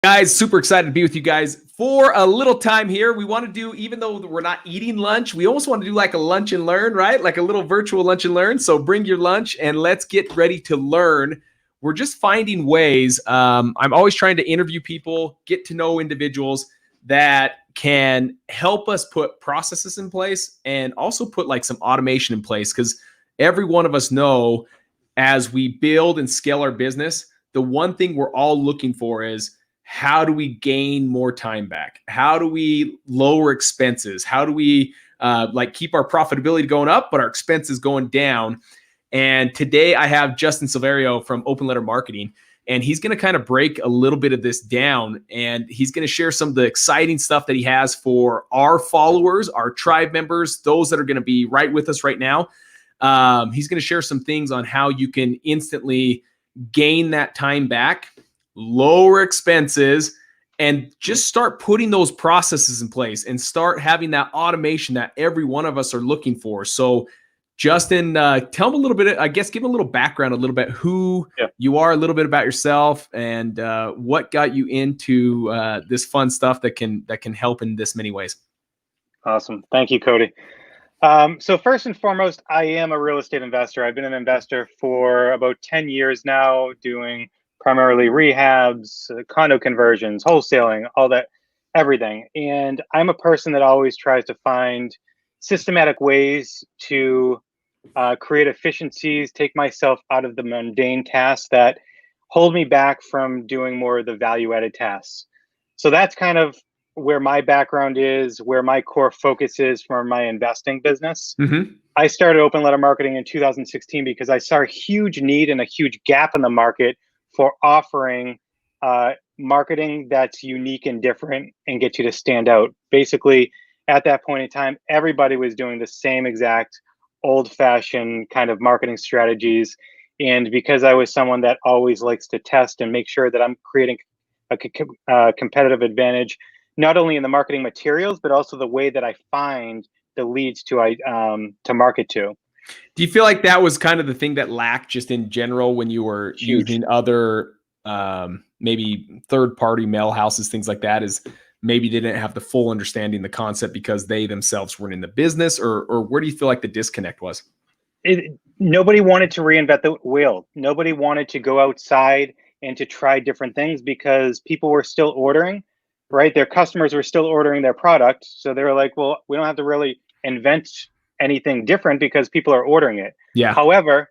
Guys, super excited to be with you guys for a little time here. We want to do, even though we're not eating lunch, we almost want to do like a lunch and learn, right? Like a little virtual lunch and learn. So bring your lunch and let's get ready to learn. We're just finding ways. I'm always trying to interview people, get to know individuals that can help us put processes in place and also put like some automation in place. Because every one of us know as we build and scale our business, the one thing we're all looking for is, how do we gain more time back? How do we lower expenses? How do we keep our profitability going up, but our expenses going down? And today I have Justin Silverio from Open Letter Marketing, and he's going to kind of break a little bit of this down, and he's going to share some of the exciting stuff that he has for our followers, our tribe members, those that are going to be right with us right now. He's going to share some things on how you can instantly gain that time back, lower expenses, and just start putting those processes in place and start having that automation that every one of us are looking for. So Justin, tell them a little bit, I guess, give them a little background, a little bit who you are, a little bit about yourself, and what got you into this fun stuff that can help in this many ways. Awesome. Thank you, Cody. So first and foremost, I am a real estate investor. I've been an investor for about 10 years now, doing primarily rehabs, condo conversions, wholesaling, all that, everything. And I'm a person that always tries to find systematic ways to create efficiencies, take myself out of the mundane tasks that hold me back from doing more of the value-added tasks. So that's kind of where my background is, where my core focus is for my investing business. Mm-hmm. I started Open Letter Marketing in 2016 because I saw a huge need and a huge gap in the market for offering marketing that's unique and different and get you to stand out. Basically, at that point in time, everybody was doing the same exact old-fashioned kind of marketing strategies. And because I was someone that always likes to test and make sure that I'm creating a competitive advantage, not only in the marketing materials, but also the way that I find the leads to market to. Do you feel like that was kind of the thing that lacked just in general when you were using other maybe third-party mail houses, things like that, is maybe they didn't have the full understanding, the concept, because they themselves weren't in the business, or where do you feel like the disconnect was? Nobody wanted to reinvent the wheel. Nobody wanted to go outside and to try different things because people were still ordering, right? Their customers were still ordering their product. So they were like, well, we don't have to really invent anything different because people are ordering it. Yeah. However,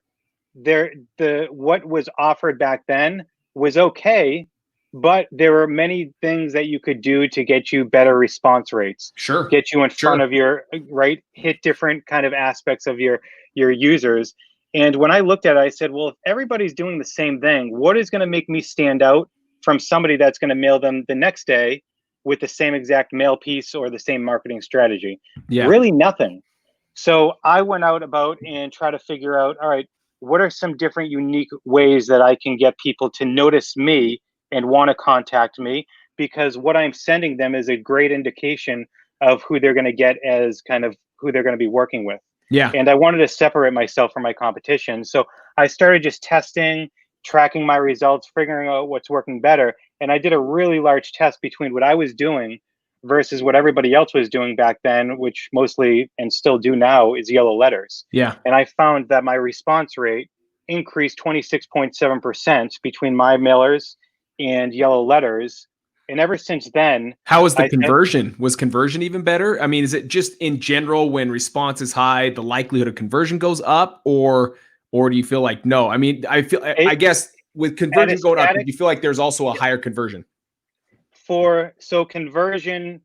what was offered back then was okay, but there were many things that you could do to get you better response rates. Sure. Get you in front of your, right? Hit different kind of aspects of your users. And when I looked at it, I said, well, if everybody's doing the same thing, what is going to make me stand out from somebody that's going to mail them the next day with the same exact mail piece or the same marketing strategy? Yeah. Really nothing. So I went out about and try to figure out, all right, what are some different unique ways that I can get people to notice me and want to contact me? Because what I'm sending them is a great indication of who they're going to get as kind of who they're going to be working with. Yeah. And I wanted to separate myself from my competition. So I started just testing, tracking my results, figuring out what's working better. And I did a really large test between what I was doing versus what everybody else was doing back then, which mostly and still do now is yellow letters. Yeah. And I found that my response rate increased 26.7% between my mailers and yellow letters. And ever since then, how was the conversion? Was conversion even better? I mean, is it just in general when response is high, the likelihood of conversion goes up, or do you feel like no? I mean, I guess with conversion going up, do you feel like there's also a higher conversion? So conversion's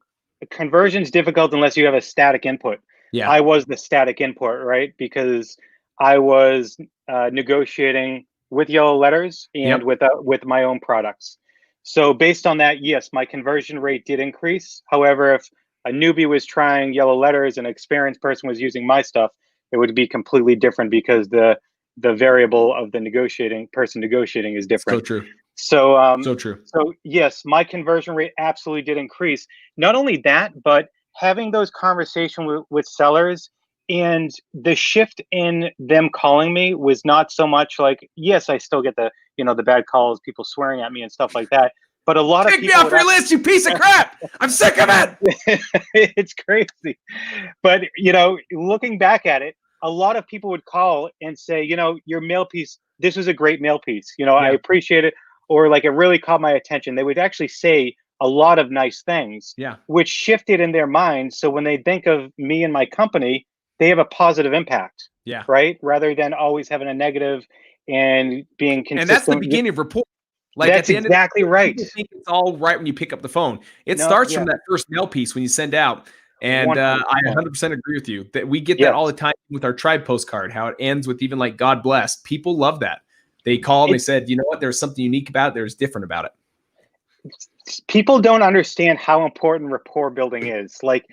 difficult unless you have a static input. Yeah. I was the static input, right? Because I was negotiating with yellow letters and with my own products. So based on that, yes, my conversion rate did increase. However, if a newbie was trying yellow letters and an experienced person was using my stuff, it would be completely different because the variable of the person negotiating is different. So true. So true. So yes, my conversion rate absolutely did increase. Not only that, but having those conversations with sellers, and the shift in them calling me was not so much like, yes, I still get the bad calls, people swearing at me and stuff like that. But a lot of Take me people off your list, you piece of crap. I'm sick of it. it's crazy. But, looking back at it, a lot of people would call and say, your mail piece, this was a great mail piece. I Yeah. appreciate it. Or like, it really caught my attention. They would actually say a lot of nice things, Yeah. which shifted in their minds. So when they think of me and my company, they have a positive impact. Yeah. Right. Rather than always having a negative and being consistent. And that's the beginning of rapport. Like That's at the end exactly of the day, right. people think it's all right when you pick up the phone. It No, starts yeah. from that first mail piece when you send out. And 100%. I 100% agree with you that we get that Yes. all the time with our tribe postcard, how it ends with even like God bless. People love that. They called and they said, you know what, there's something unique about it. There's different about it. People don't understand how important rapport building is. Like,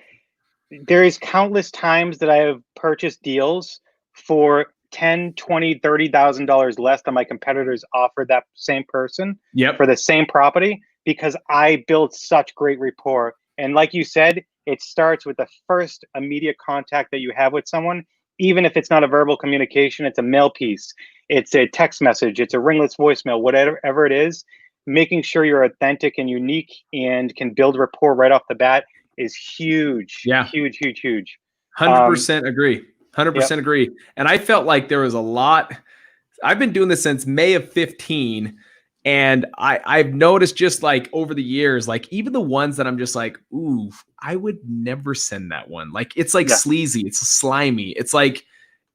there is countless times that I have purchased deals for $10, $20, $30,000 less than my competitors offered that same person for the same property, because I built such great rapport. And like you said, it starts with the first immediate contact that you have with someone. Even if it's not a verbal communication, it's a mail piece, it's a text message, it's a ringless voicemail, whatever it is. Making sure you're authentic and unique and can build rapport right off the bat is huge. Yeah. Huge. 100% agree. 100% agree. And I felt like there was a lot. I've been doing this since May of 15. And I've noticed just like over the years, like even the ones that I'm just like, ooh, I would never send that one. Like, it's like sleazy. It's slimy. It's like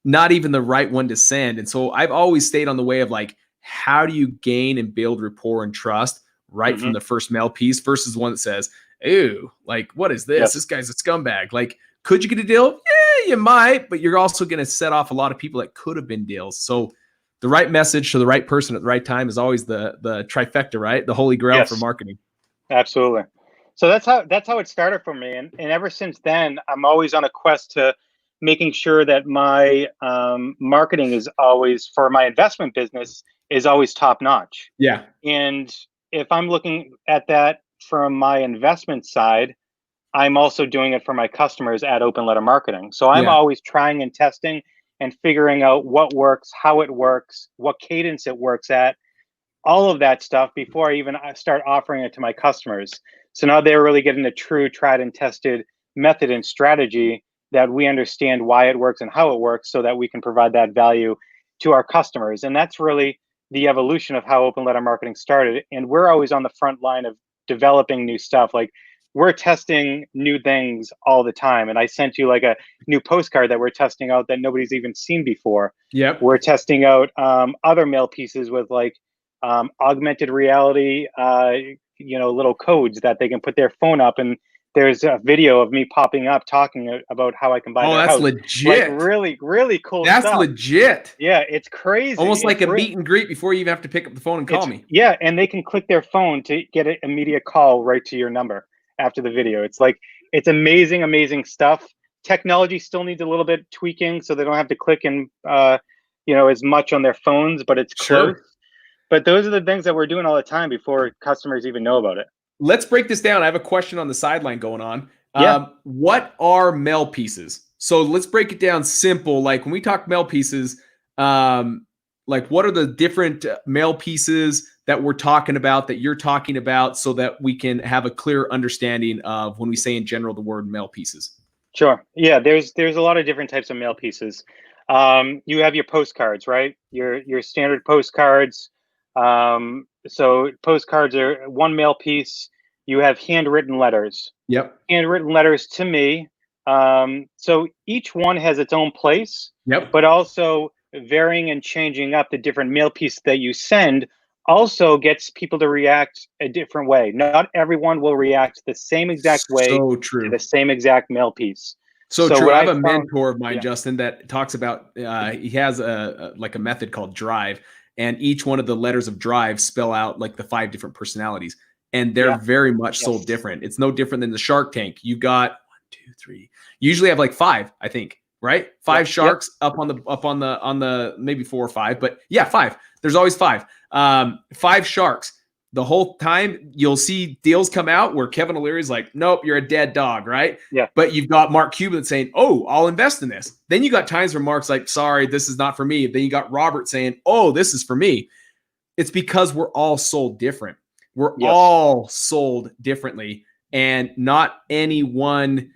not even the right one to send. And so I've always stayed on the way of like, how do you gain and build rapport and trust right from the first mail piece versus one that says, ew, like, what is this? This guy's a scumbag. Like, could you get a deal? Yeah, you might, but you're also going to set off a lot of people that could have been deals. So the right message to the right person at the right time is always the trifecta, right? The holy grail for marketing. Absolutely. So that's how it started for me. And ever since then, I'm always on a quest to making sure that my marketing is always, for my investment business, is always top notch. Yeah. And if I'm looking at that from my investment side, I'm also doing it for my customers at Open Letter Marketing. So I'm always trying and testing and figuring out what works, how it works, what cadence it works at, all of that stuff before I even start offering it to my customers. So now they're really getting a true tried and tested method and strategy that we understand why it works and how it works, so that we can provide that value to our customers. And that's really the evolution of how Open Letter Marketing started. And we're always on the front line of developing new stuff. Like, we're testing new things all the time. And I sent you like a new postcard that we're testing out that nobody's even seen before. Yep. We're testing out other mail pieces with like augmented reality, little codes that they can put their phone up, and there's a video of me popping up talking about how I can buy their house. Legit. Like, really, really cool That's stuff. Legit. Yeah, it's crazy. Almost like a meet and greet before you even have to pick up the phone and call me. Yeah, and they can click their phone to get an immediate call right to your number after the video. It's like, it's amazing stuff. Technology still needs a little bit tweaking, so they don't have to click and as much on their phones, but it's close. But those are the things that we're doing all the time before customers even know about it. Let's break this down. I have a question on the sideline going on. Yeah. What are mail pieces? So let's break it down simple. Like when we talk mail pieces, like what are the different mail pieces that we're talking about, that you're talking about, so that we can have a clear understanding of when we say in general the word mail pieces? Sure. Yeah, there's a lot of different types of mail pieces. You have your postcards, right? Your standard postcards. So postcards are one mail piece. You have handwritten letters. Yep. Handwritten letters to me. So each one has its own place. Yep. But also varying and changing up the different mail piece that you send also gets people to react a different way. Not everyone will react the same exact way to the same exact mail piece. So true. I have a mentor of mine, Justin, that talks about, he has a method called Drive, and each one of the letters of Drive spell out like the 5 different personalities, and they're very much so different. It's no different than the Shark Tank. You've got 1, 2, 3. You usually have like 5, I think, right? 5 sharks up on the maybe 4 or 5, but 5. There's always 5. 5 sharks. The whole time you'll see deals come out where Kevin O'Leary's like, nope, you're a dead dog, right? Yeah. But you've got Mark Cuban saying, oh, I'll invest in this. Then you got times where Mark's like, sorry, this is not for me. Then you got Robert saying, oh, this is for me. It's because we're all so different. We're Yes. all sold differently, and not any one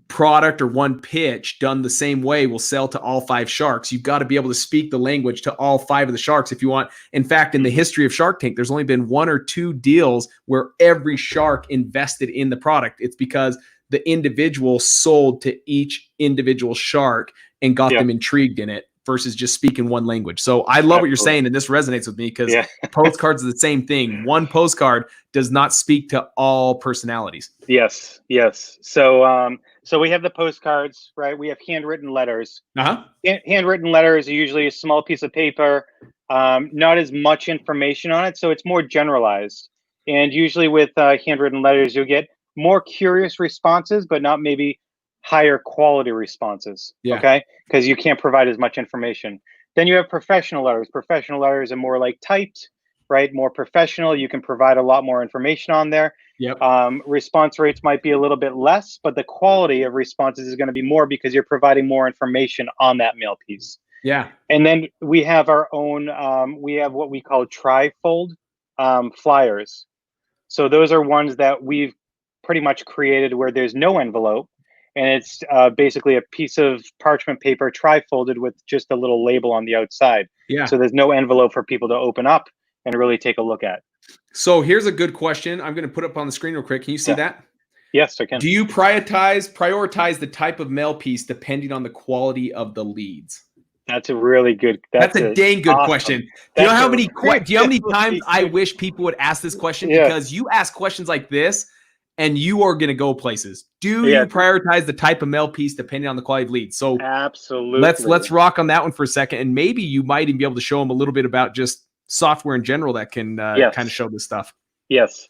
product or one pitch done the same way will sell to all 5 sharks. You've got to be able to speak the language to all 5 of the sharks if you want. In fact, in the history of Shark Tank, there's only been 1 or 2 deals where every shark invested in the product. It's because the individual sold to each individual shark and got them intrigued in it versus just speaking one language. So I love what you're saying, and this resonates with me because postcards are the same thing. One postcard does not speak to all personalities. Yes, yes. So so we have the postcards, right? We have handwritten letters. Handwritten letters are usually a small piece of paper, not as much information on it, so it's more generalized. And usually with handwritten letters, you'll get more curious responses, but not maybe higher quality responses, okay? Because you can't provide as much information. Then you have professional letters. Professional letters are more like typed, right? More professional. You can provide a lot more information on there. Response rates might be a little bit less, but the quality of responses is going to be more because you're providing more information on that mail piece. And then we have our own, we have what we call trifold flyers. So those are ones that we've pretty much created where there's no envelope. And it's basically a piece of parchment paper tri-folded with just a little label on the outside. So there's no envelope for people to open up and really take a look at. So here's a good question. I'm going to put up on the screen real quick. Can you see that? Yes, I can. Do you prioritize the type of mail piece depending on the quality of the leads? That's a really good. That's a dang good question. Do you know how many times I wish people would ask this question? Because you ask questions like this, and you are going to go places. Do you prioritize the type of mail piece depending on the quality of leads? So absolutely, let's rock on that one for a second, and maybe you might even be able to show them a little bit about just software in general that can kind of show this stuff. Yes.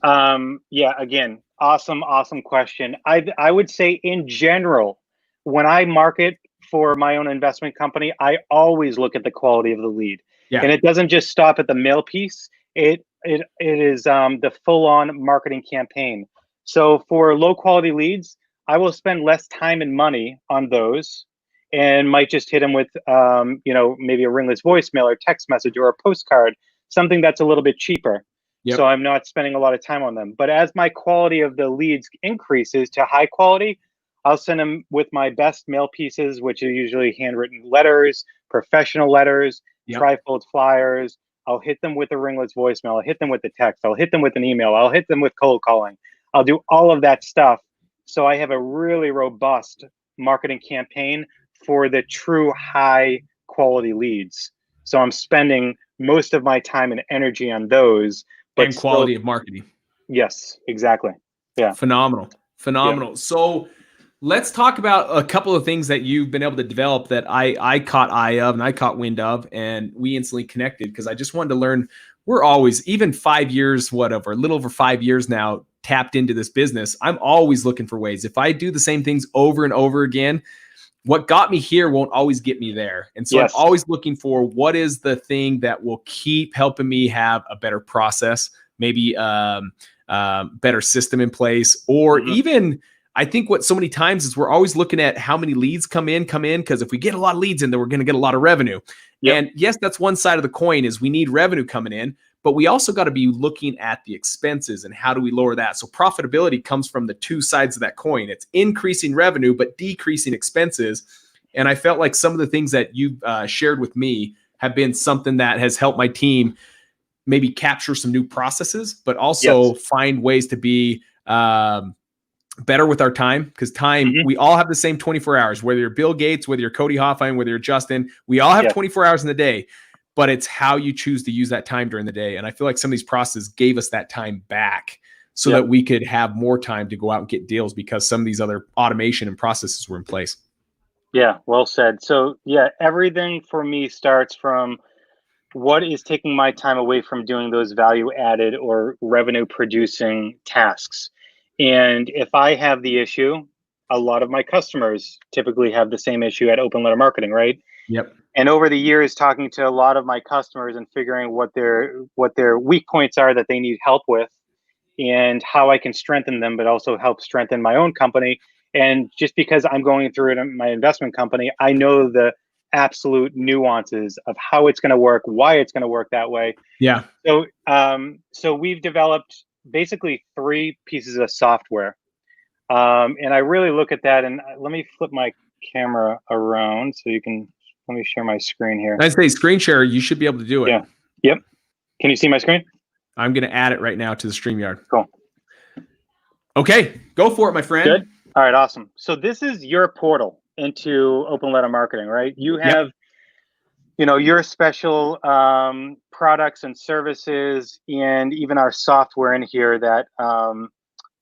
Yeah. Again, awesome question. I would say in general, when I market for my own investment company, I always look at the quality of the lead, and it doesn't just stop at the mail piece. It is the full-on marketing campaign. So for low quality leads, I will spend less time and money on those, and might just hit them with you know, maybe a ringless voicemail or text message or a postcard, something that's a little bit cheaper. So I'm not spending a lot of time on them. But as my quality of the leads increases to high quality, I'll send them with my best mail pieces, which are usually handwritten letters, professional letters, trifold flyers. I'll hit them with a ringless voicemail. I'll hit them with the text. I'll hit them with an email. I'll hit them with cold calling. I'll do all of that stuff. So I have a really robust marketing campaign for the true high quality leads. So I'm spending most of my time and energy on those. And quality of marketing. Yes, exactly. Yeah. Phenomenal. So let's talk about a couple of things that you've been able to develop that I caught eye of and I caught wind of, and we instantly connected because I just wanted to learn. We're always, even 5 years, whatever, a little over 5 years now, tapped into this business. I'm always looking for ways. If I do the same things over and over again, what got me here won't always get me there. And so I'm always looking for what is the thing that will keep helping me have a better process, maybe better system in place, or even I think what so many times is we're always looking at how many leads come in, because if we get a lot of leads in, then we're going to get a lot of revenue. And yes, that's one side of the coin is we need revenue coming in, but we also got to be looking at the expenses and how do we lower that. So profitability comes from the two sides of that coin. It's increasing revenue, but decreasing expenses. And I felt like some of the things that you've shared with me have been something that has helped my team maybe capture some new processes, but also find ways to be better with our time, because time, we all have the same 24 hours, whether you're Bill Gates, whether you're Cody Hoffine, whether you're Justin, we all have 24 hours in the day, but it's how you choose to use that time during the day. And I feel like some of these processes gave us that time back so that we could have more time to go out and get deals because some of these other automation and processes were in place. Yeah, well said. So yeah, everything for me starts from what is taking my time away from doing those value added or revenue producing tasks. And if I have the issue, a lot of my customers typically have the same issue at Open Letter Marketing, right? And over the years, talking to a lot of my customers and figuring what their weak points are that they need help with, and how I can strengthen them, but also help strengthen my own company. And just because I'm going through it in my investment company, I know the absolute nuances of how it's going to work, why it's going to work that way. Yeah. So we've developed basically 3 pieces of software. And I really look at that, and let me flip my camera around so you can, let me share my screen here. I say screen share, you should be able to do it. Yeah. Yep. Can you see my screen? I'm going to add it right now to the StreamYard. Cool. Okay, go for it, my friend. Good. All right, awesome. So this is your portal into open letter marketing, right? You have, your special products and services, and even our software in here that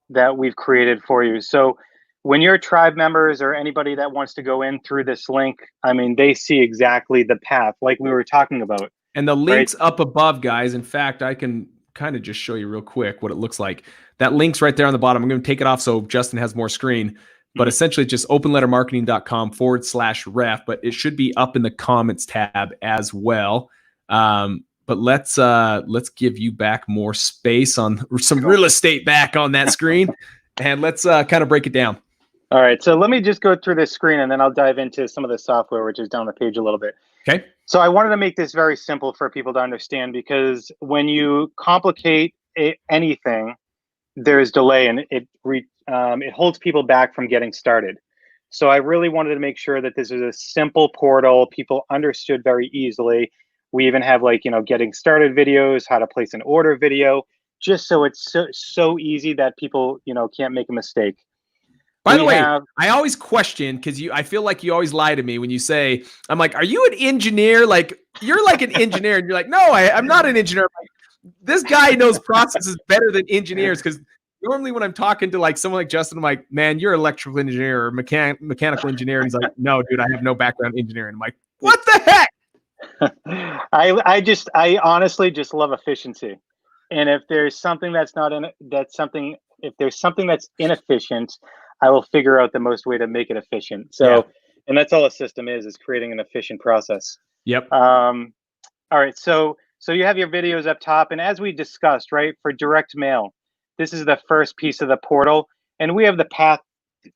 that we've created for you. So when your tribe members or anybody that wants to go in through this link, I mean, they see exactly the path like we were talking about. And the link's up above, guys. In fact, I can kind of just show you real quick what it looks like. That link's right there on the bottom. I'm going to take it off so Justin has more screen. But essentially just openlettermarketing.com/ref, but it should be up in the comments tab as well. But let's give you back more space on some real estate back on that screen, and let's kind of break it down. All right, so let me just go through this screen, and then I'll dive into some of the software, which is down the page a little bit. Okay. So I wanted to make this very simple for people to understand, because when you complicate anything, there's delay, and it holds people back from getting started. So I really wanted to make sure that this is a simple portal people understood very easily. We even have getting started videos, how to place an order video, just so it's so easy that people can't make a mistake. By the way, I always question, because I feel like you always lie to me when you say, I'm like, are you an engineer? Like, you're like an engineer, and you're like, no, I'm not an engineer. Like, this guy knows processes better than engineers, because normally when I'm talking to someone like Justin, I'm like, man, you're an electrical engineer or mechanical engineer. And he's like, no, dude, I have no background in engineering. I'm like, what the heck? I honestly just love efficiency. And if there's something that's inefficient, I will figure out the most way to make it efficient. So, and that's all a system is creating an efficient process. Yep. All right. So you have your videos up top, and as we discussed, right, for direct mail, this is the first piece of the portal, and we have the path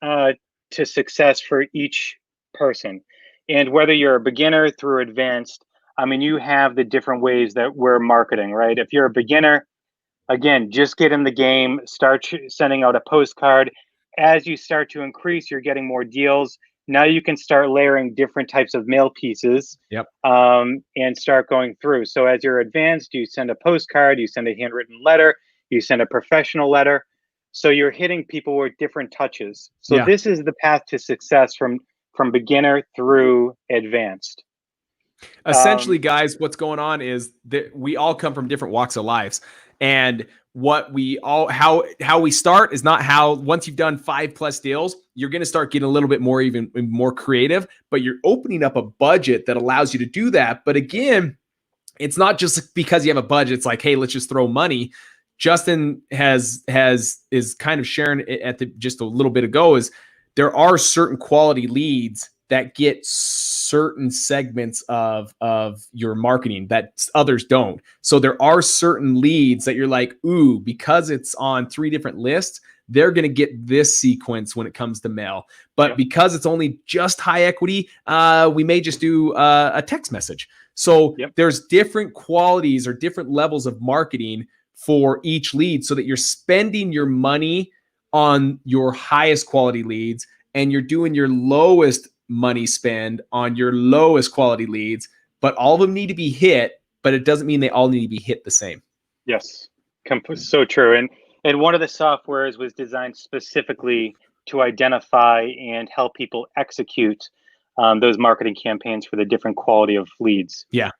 to success for each person. And whether you're a beginner through advanced, I mean, you have the different ways that we're marketing, right? If you're a beginner, again, just get in the game, start sending out a postcard. As you start to increase, you're getting more deals. Now you can start layering different types of mail pieces. Yep. And start going through. So as you're advanced, you send a postcard, you send a handwritten letter, you send a professional letter. So you're hitting people with different touches. So this is the path to success from beginner through advanced. Essentially, guys, what's going on is that we all come from different walks of lives, and what how we start is not how, once you've done 5+ deals, you're going to start getting a little bit more, even more creative, but you're opening up a budget that allows you to do that. But again, it's not just because you have a budget. It's like, hey, let's just throw money. Justin is kind of sharing it just a little bit ago, is there are certain quality leads that get certain segments of your marketing that others don't. So there are certain leads that you're like, ooh, because it's on 3 different lists, they're going to get this sequence when it comes to mail. But because it's only just high equity, we may just do a text message. So there's different qualities or different levels of marketing for each lead, so that you're spending your money on your highest quality leads, and you're doing your lowest money spend on your lowest quality leads. But all of them need to be hit, but it doesn't mean they all need to be hit the same. Yes, so true. And one of the softwares was designed specifically to identify and help people execute those marketing campaigns for the different quality of leads. Yeah.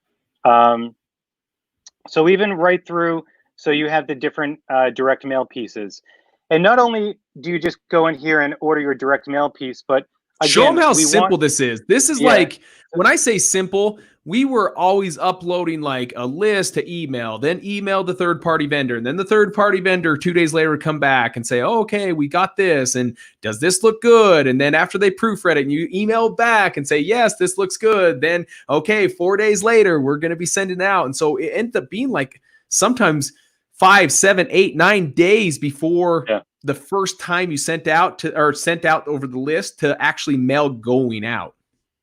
So even right through, so you have the different direct mail pieces. And not only do you just go in here and order your direct mail piece, but again, show them how simple this is. This is like, when I say simple, we were always uploading like a list to email, then email the third-party vendor, and then the third-party vendor 2 days later would come back and say, oh, okay, we got this, and does this look good? And then after they proofread it, and you email back and say, yes, this looks good, then okay, 4 days later, we're going to be sending out. And so it ended up being like sometimes 5, 7, 8, 9 days before the first time you sent out over the list to actually mail going out.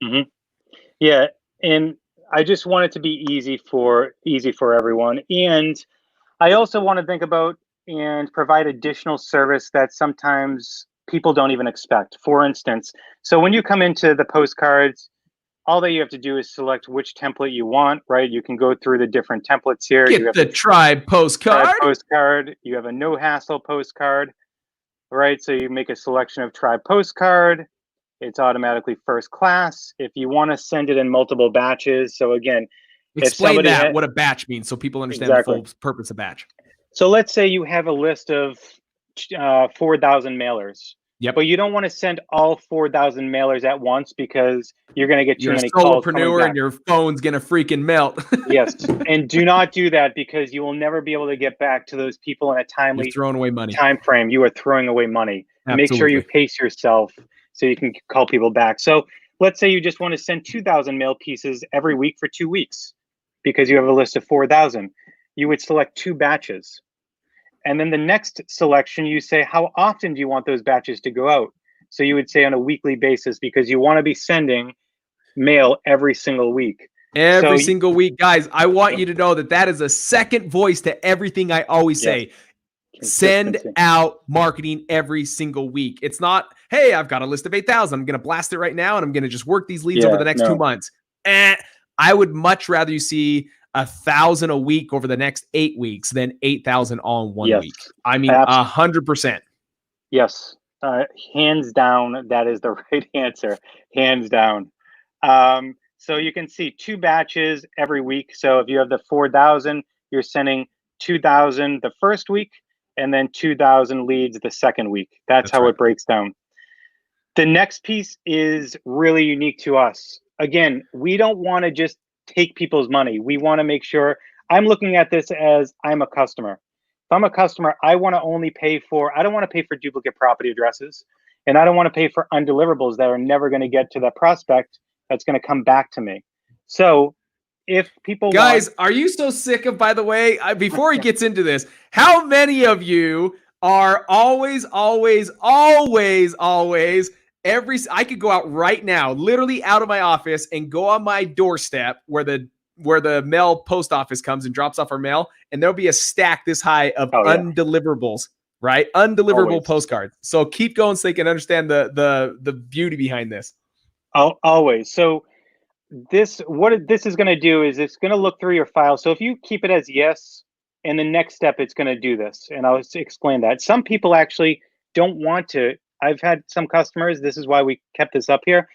Mm-hmm. Yeah, and I just want it to be easy for everyone. And I also want to think about and provide additional service that sometimes people don't even expect. For instance, so when you come into the postcards, all that you have to do is select which template you want, right? You can go through the different templates here. You Get have the the tribe tribe postcard. postcard, you have a no hassle postcard, right? So you make a selection of tribe postcard. It's automatically first class. If you want to send it in multiple batches, so again, if Explain somebody that, had what a batch means, so people understand the exactly. full purpose of batch. So let's say you have a list of 4,000 mailers, but Yep. you don't want to send all 4,000 mailers at once because you're going to get too You're a many calls coming solopreneur and back. your phone's gonna freaking melt. Yes. And do not do that because you will never be able to get back to those people in a You're timely throwing away money. time frame. You are throwing away money. Make sure you Absolutely. pace yourself so you can call people back. So let's say you just want to send 2,000 mail pieces every week for 2 weeks because you have a list of 4,000. You would select 2 batches. And then the next selection, you say, how often do you want those batches to go out? So you would say on a weekly basis because you want to be sending mail every single week. Every So single week, guys, I want you to know that that is a second voice to everything I always yes, say. Send consistency. out marketing every single week. It's not, hey, I've got a list of 8,000. I'm going to blast it right now and I'm going to just work these leads over Yeah, the next 2 no. months. I would much rather you see 1,000 a week over the next 8 weeks than 8,000 all in one Yes. week. I mean, Abs- 100%. yes. Hands down, that is the right answer. Hands down. So you can see 2 batches every week. So if you have the 4,000, you're sending 2,000 the first week and then 2,000 leads the second week. That's That's how right. it breaks down. The next piece is really unique to us. Again, we don't want to just take people's money. We want to make sure I'm looking at this as I'm a customer. If I'm a customer, I want to only pay for, I don't want to pay for duplicate property addresses. And I don't want to pay for undeliverables that are never going to get to the prospect that's going to come back to me. So if people want, Guys, are you so sick of, by the way, before he gets into this, how many of you are always, I could go out right now, literally out of my office and go on my doorstep where the mail post office comes and drops off our mail, and there'll be a stack this high of oh yeah, undeliverables, right? Undeliverable always. postcards. So keep going so they can understand the beauty behind this. Always. So this is going to do is it's going to look through your file. So if you keep it as yes, and the next step it's going to do this, and I'll explain that. Some people actually don't want to. I've had some customers, this is why we kept this up here.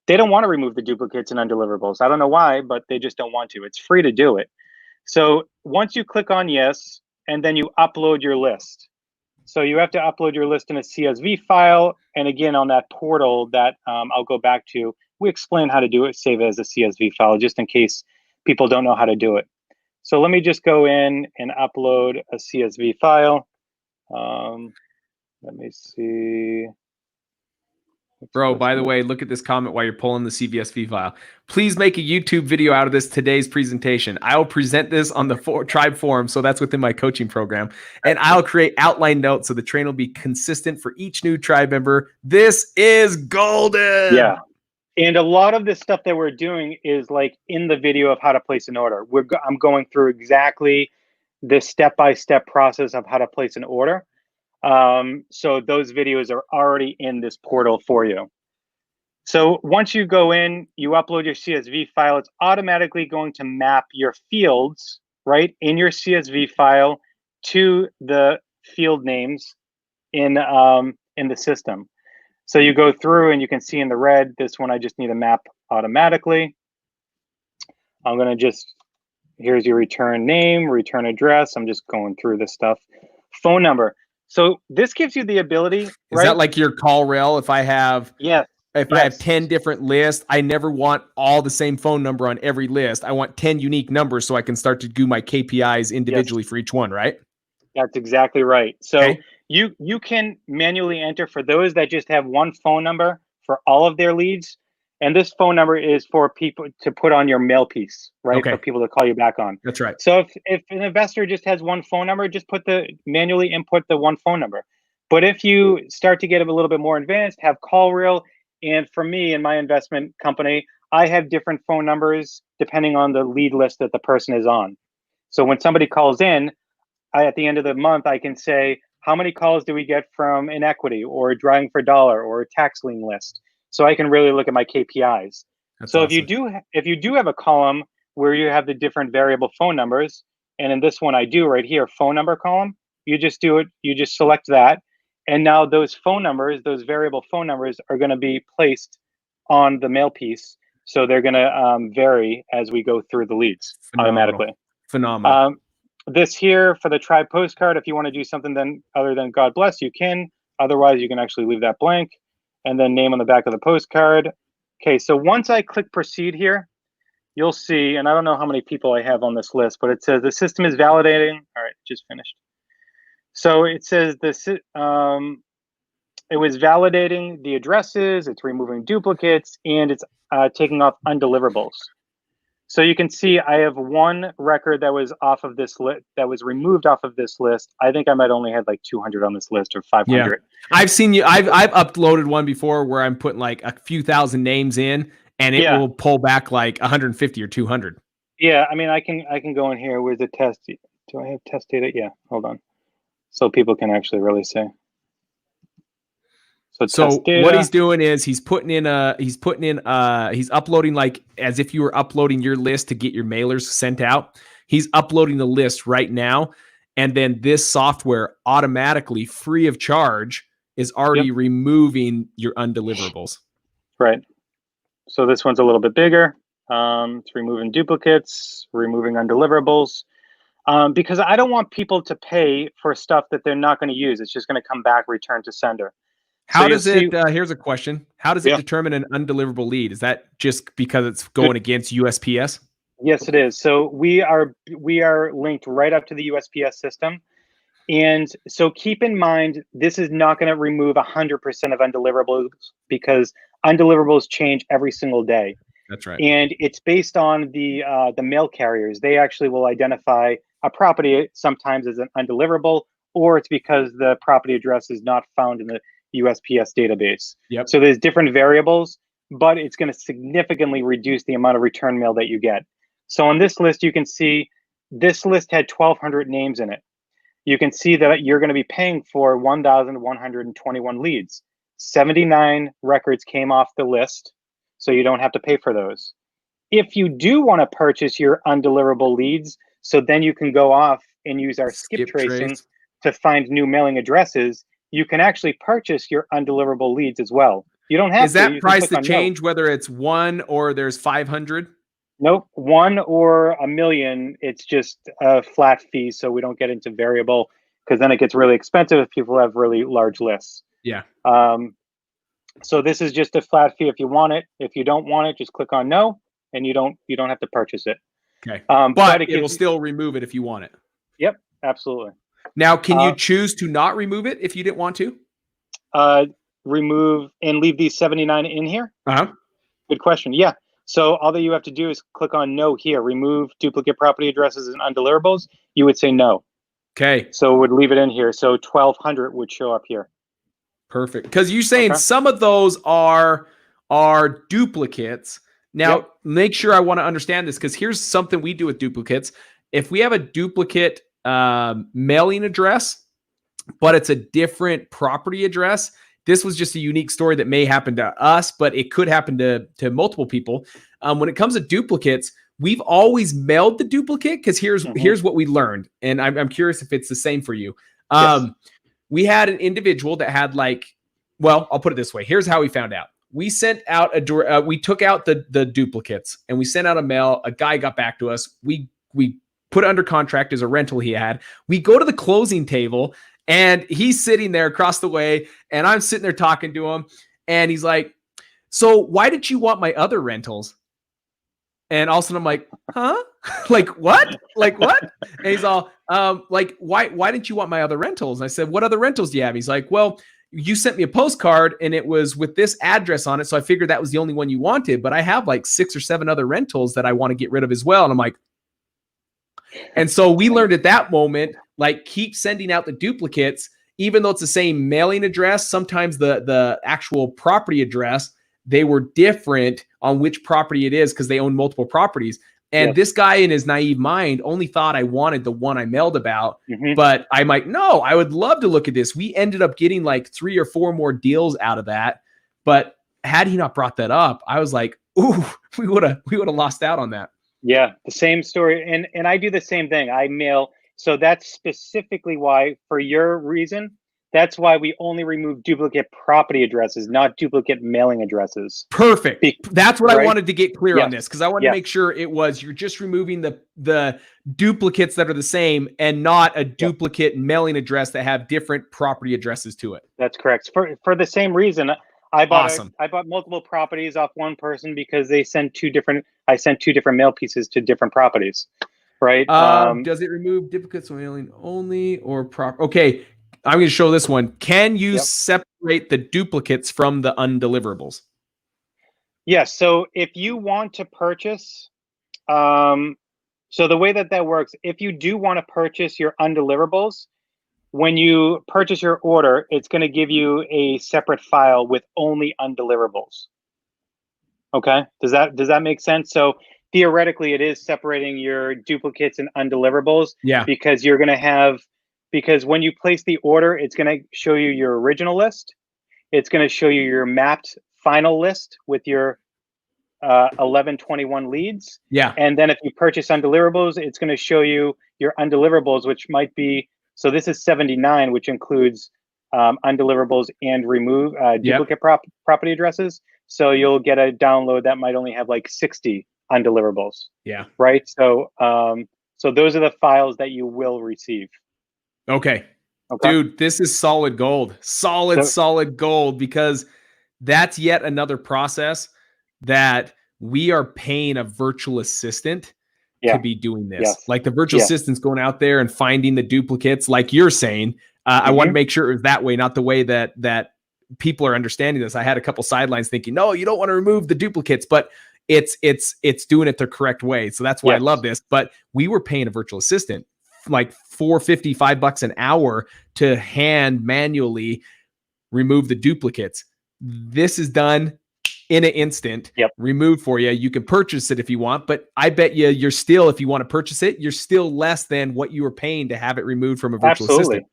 They don't want to remove the duplicates and undeliverables. I don't know why, but they just don't want to. It's free to do it. So once you click on yes, and then you upload your list. So you have to upload your list in a CSV file. And again, on that portal that I'll go back to, we explain how to do it, save it as a CSV file, just in case people don't know how to do it. So let me just go in and upload a CSV file. Let me see. Bro, by the way, look at this comment while you're pulling the CVSV file. Please make a YouTube video out of this today's presentation. I will present this on the Tribe Forum, so that's within my coaching program. And I'll create outline notes so the train will be consistent for each new tribe member. This is golden. Yeah. And a lot of this stuff that we're doing is like in the video of how to place an order. I'm going through exactly the step-by-step process of how to place an order. So those videos are already in this portal for you. So once you go in, you upload your CSV file, it's automatically going to map your fields, right, in your CSV file to the field names in the system. So you go through and you can see in the red, this one I just need to map automatically. I'm going to just, here's your return name, return address. I'm just going through this stuff. Phone number. So this gives you the ability, Is right? that like your call rail? If I have I have 10 different lists, I never want all the same phone number on every list. I want 10 unique numbers so I can start to do my KPIs individually for each one, right? That's exactly right. So Okay. you can manually enter for those that just have one phone number for all of their leads. And this phone number is for people to put on your mail piece, right? Okay. For people to call you back on. That's right. So if an investor just has one phone number, just manually input the one phone number. But if you start to get a little bit more advanced, have call reel. And for me and my investment company, I have different phone numbers depending on the lead list that the person is on. So when somebody calls in, at the end of the month, I can say, how many calls do we get from Inequity or Driving for Dollar or a tax lien list? So I can really look at my KPIs. That's So awesome. if you do have a column where you have the different variable phone numbers, and in this one I do right here, phone number column, you just do it, you just select that. And now those phone numbers, those variable phone numbers are going to be placed on the mail piece. So they're going to vary as we go through the leads Phenomenal. automatically. Phenomenal. This here for the tribe postcard, if you want to do something then other than God bless, you can. Otherwise, you can actually leave that blank and then name on the back of the postcard. Okay, so once I click proceed here, you'll see, and I don't know how many people I have on this list, but it says the system is validating. All right, just finished. So it says this, it was validating the addresses, it's removing duplicates, and it's taking off undeliverables. So you can see I have one record that was off of this list, that was removed off of this list. I think I might only had like 200 on this list or 500. Yeah. I've seen you. I've uploaded one before where I'm putting like a few thousand names in, and it will pull back like 150 or 200. Yeah, I mean, I can go in here with the test. Do I have test data? Yeah, hold on. So people can actually really see. So what he's doing is he's uploading like as if you were uploading your list to get your mailers sent out. He's uploading the list right now. And then this software automatically, free of charge, is already removing your undeliverables. Right. So this one's a little bit bigger. It's removing duplicates, removing undeliverables. Because I don't want people to pay for stuff that they're not going to use. It's just going to come back returned to sender. How does it, here's a question. How does it determine an undeliverable lead? Is that just because it's going against USPS? Yes, it is. So we are linked right up to the USPS system. And so keep in mind, this is not going to remove 100% of undeliverables because undeliverables change every single day. That's right. And it's based on the mail carriers. They actually will identify a property sometimes as an undeliverable, or it's because the property address is not found in the USPS database. Yep. So there's different variables, but it's going to significantly reduce the amount of return mail that you get. So on this list, you can see this list had 1,200 names in it. You can see that you're going to be paying for 1,121 leads. 79 records came off the list, so you don't have to pay for those. If you do want to purchase your undeliverable leads, so then you can go off and use our skip tracing to find new mailing addresses, you can actually purchase your undeliverable leads as well. You don't have to. Is that price to change whether it's 1 or there's 500? Nope, 1 or 1 million, it's just a flat fee, so we don't get into variable because then it gets really expensive if people have really large lists. Yeah. So this is just a flat fee if you want it. If you don't want it, just click on no, and you don't have to purchase it. Okay. But it will still remove it if you want it. Yep, absolutely. Now, can you choose to not remove it if you didn't want to? Remove and leave these 79 in here? Uh-huh. Good question. Yeah. So all that you have to do is click on no here, remove duplicate property addresses and undeliverable. You would say no. Okay. So it would leave it in here. So 1,200 would show up here. Perfect. Because you're saying some of those are duplicates. Now, make sure I want to understand this because here's something we do with duplicates. If we have a duplicate mailing address, but it's a different property address, this was just a unique story that may happen to us, but it could happen to multiple people. When it comes to duplicates, we've always mailed the duplicate because here's what we learned, and I'm curious if it's the same for you. We had an individual that had I'll put it this way. Here's how we found out. We sent out we took out the duplicates and we sent out a mail. A guy got back to us. We put it under contract as a rental he had. We go to the closing table and he's sitting there across the way and I'm sitting there talking to him and he's like, so why did you want my other rentals? And all of a sudden I'm like, huh? Like what? Like what? And he's all, why didn't you want my other rentals? And I said, what other rentals do you have? He's like, well, you sent me a postcard and it was with this address on it. So I figured that was the only one you wanted, but I have like 6 or 7 other rentals that I want to get rid of as well. And I'm like, and so we learned at that moment, keep sending out the duplicates, even though it's the same mailing address. Sometimes the actual property address, they were different on which property it is because they own multiple properties. And this guy in his naive mind only thought I wanted the one I mailed about, but I'm like, no, I would love to look at this. We ended up getting like 3 or 4 more deals out of that. But had he not brought that up, I was like, ooh, we would have lost out on that. Yeah, the same story. And I do the same thing. I mail. So that's specifically why, for your reason, that's why we only remove duplicate property addresses, not duplicate mailing addresses. Perfect. That's what I wanted to get clear on this, because I wanted to make sure it was, you're just removing the duplicates that are the same and not a duplicate mailing address that have different property addresses to it. That's correct. For the same reason, I bought multiple properties off one person because I sent 2 different mail pieces to different properties. Right. Does it remove duplicates mailing only or proper? Okay. I'm going to show this one. Can you separate the duplicates from the undeliverables? Yes. So if you want to purchase, so the way that works, if you do want to purchase your undeliverables, when you purchase your order, it's going to give you a separate file with only undeliverables. Okay. Does that make sense? So theoretically, it is separating your duplicates and undeliverables. Yeah. Because you're going to have, because when you place the order, it's going to show you your original list. It's going to show you your mapped final list with your 1121 leads. Yeah. And then if you purchase undeliverables, it's going to show you your undeliverables, which might be, so this is 79, which includes undeliverables and remove duplicate property addresses. So you'll get a download that might only have like 60 undeliverables. Yeah. Right. So so those are the files that you will receive. Okay. Dude, this is solid gold. Solid gold, because that's yet another process that we are paying a virtual assistant to be doing this. Like the virtual assistant's going out there and finding the duplicates, like you're saying. I want to make sure it was that way, not the way that people are understanding this. I had a couple sidelines thinking, no, you don't want to remove the duplicates, but it's doing it the correct way. So that's why I love this. But we were paying a virtual assistant like $4.55 an hour to hand manually remove the duplicates. This is done in an instant, removed for you. You can purchase it if you want, but I bet you're still, if you want to purchase it, you're still less than what you were paying to have it removed from a virtual assistant.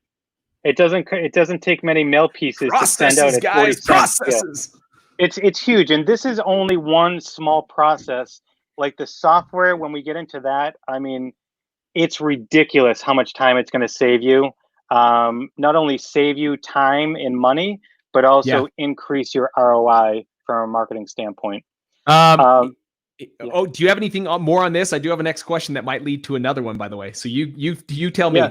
It doesn't take many mail pieces to send out at 40 cents. It's huge. And this is only one small process. Like the software, when we get into that, I mean, it's ridiculous how much time it's going to save you. Not only save you time and money, but also increase your ROI from a marketing standpoint. Oh, do you have anything more on this? I do have a next question that might lead to another one, by the way. So you tell me.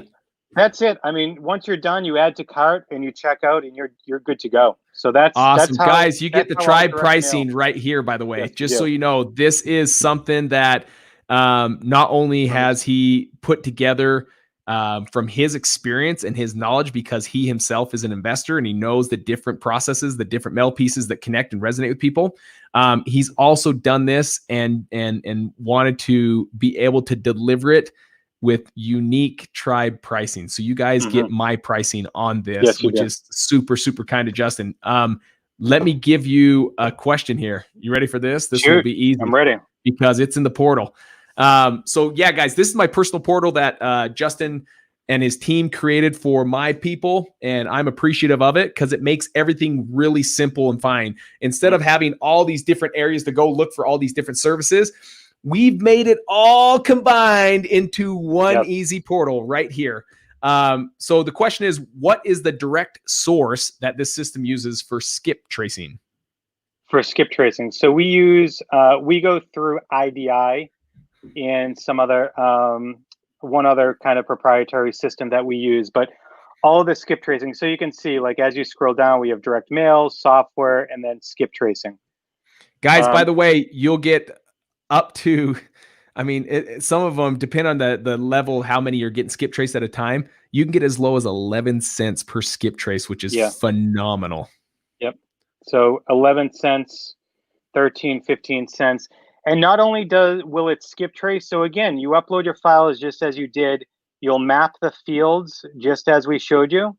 That's it. I mean, once you're done, you add to cart and you check out, and you're good to go. So that's awesome, that's how, guys. You get the tribe pricing right here, by the way. Just so you know, this is something that not only has he put together from his experience and his knowledge, because he himself is an investor and he knows the different processes, the different mail pieces that connect and resonate with people. He's also done this and wanted to be able to deliver it with unique tribe pricing. So you guys get my pricing on this, which is super, super kind of Justin. Let me give you a question here. You ready for this? This will be easy. I'm ready. Because it's in the portal. So yeah, guys, this is my personal portal that Justin and his team created for my people. And I'm appreciative of it because it makes everything really simple and fine. Instead of having all these different areas to go look for all these different services, we've made it all combined into one easy portal right here. So the question is, what is the direct source that this system uses for skip tracing? For skip tracing. So we use, we go through IDI and some other, one other kind of proprietary system that we use, but all of the skip tracing. So you can see, like, as you scroll down, we have direct mail, software, and then skip tracing. Guys, by the way, you'll get up to, I mean, some of them depend on the level, how many you're getting skip traced at a time. You can get as low as 11 cents per skip trace, which is phenomenal. Yep. So 11 cents, 13, 15 cents. And not only will it skip trace. So again, you upload your files just as you did. You'll map the fields just as we showed you.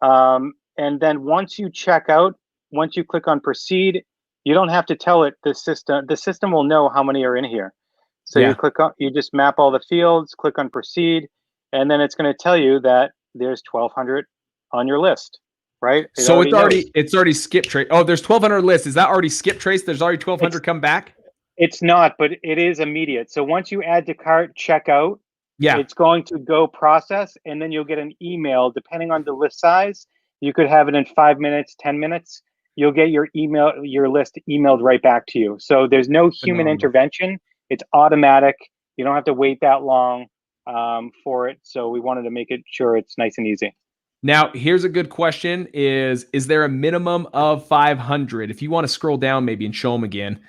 And then once you check out, once you click on proceed, you don't have to tell it. The system will know how many are in here. So Yeah. you click on, you just map all the fields, click on proceed, and then it's going to tell you that there's 1,200 on your list, right? It So knows. it's already skip trace. Oh, there's 1,200 lists. Is that already skip trace? There's already 1,200 It's come back. it's not, but it is immediate. So once you add to cart, check out, Yeah. it's going to go process, and then you'll get an email. Depending on the list size, you could have it in 5 minutes, 10 minutes. You'll get your list emailed right back to you. So there's no human Phenomenal. intervention. It's automatic. You don't have to wait that long for it. So we wanted to make it sure it's nice and easy. Now, here's a good question: Is there a minimum of 500? If you want to scroll down maybe and show them again.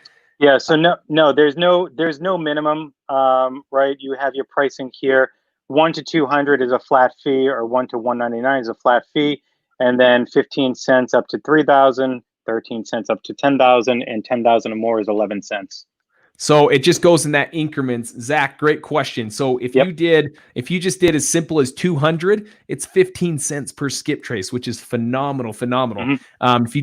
Yeah, so no, there's no minimum, right? You have your pricing here. 1 to 200 is a flat fee, or 1 to 199 is a flat fee, and then 15 cents up to 3,000, 13 cents up to 10,000, and 10,000 or more is 11 cents. So it just goes in that increments. Zach, great question. So if Yep. you just did as simple as 200, it's 15 cents per skip trace, which is phenomenal. Mm-hmm. If you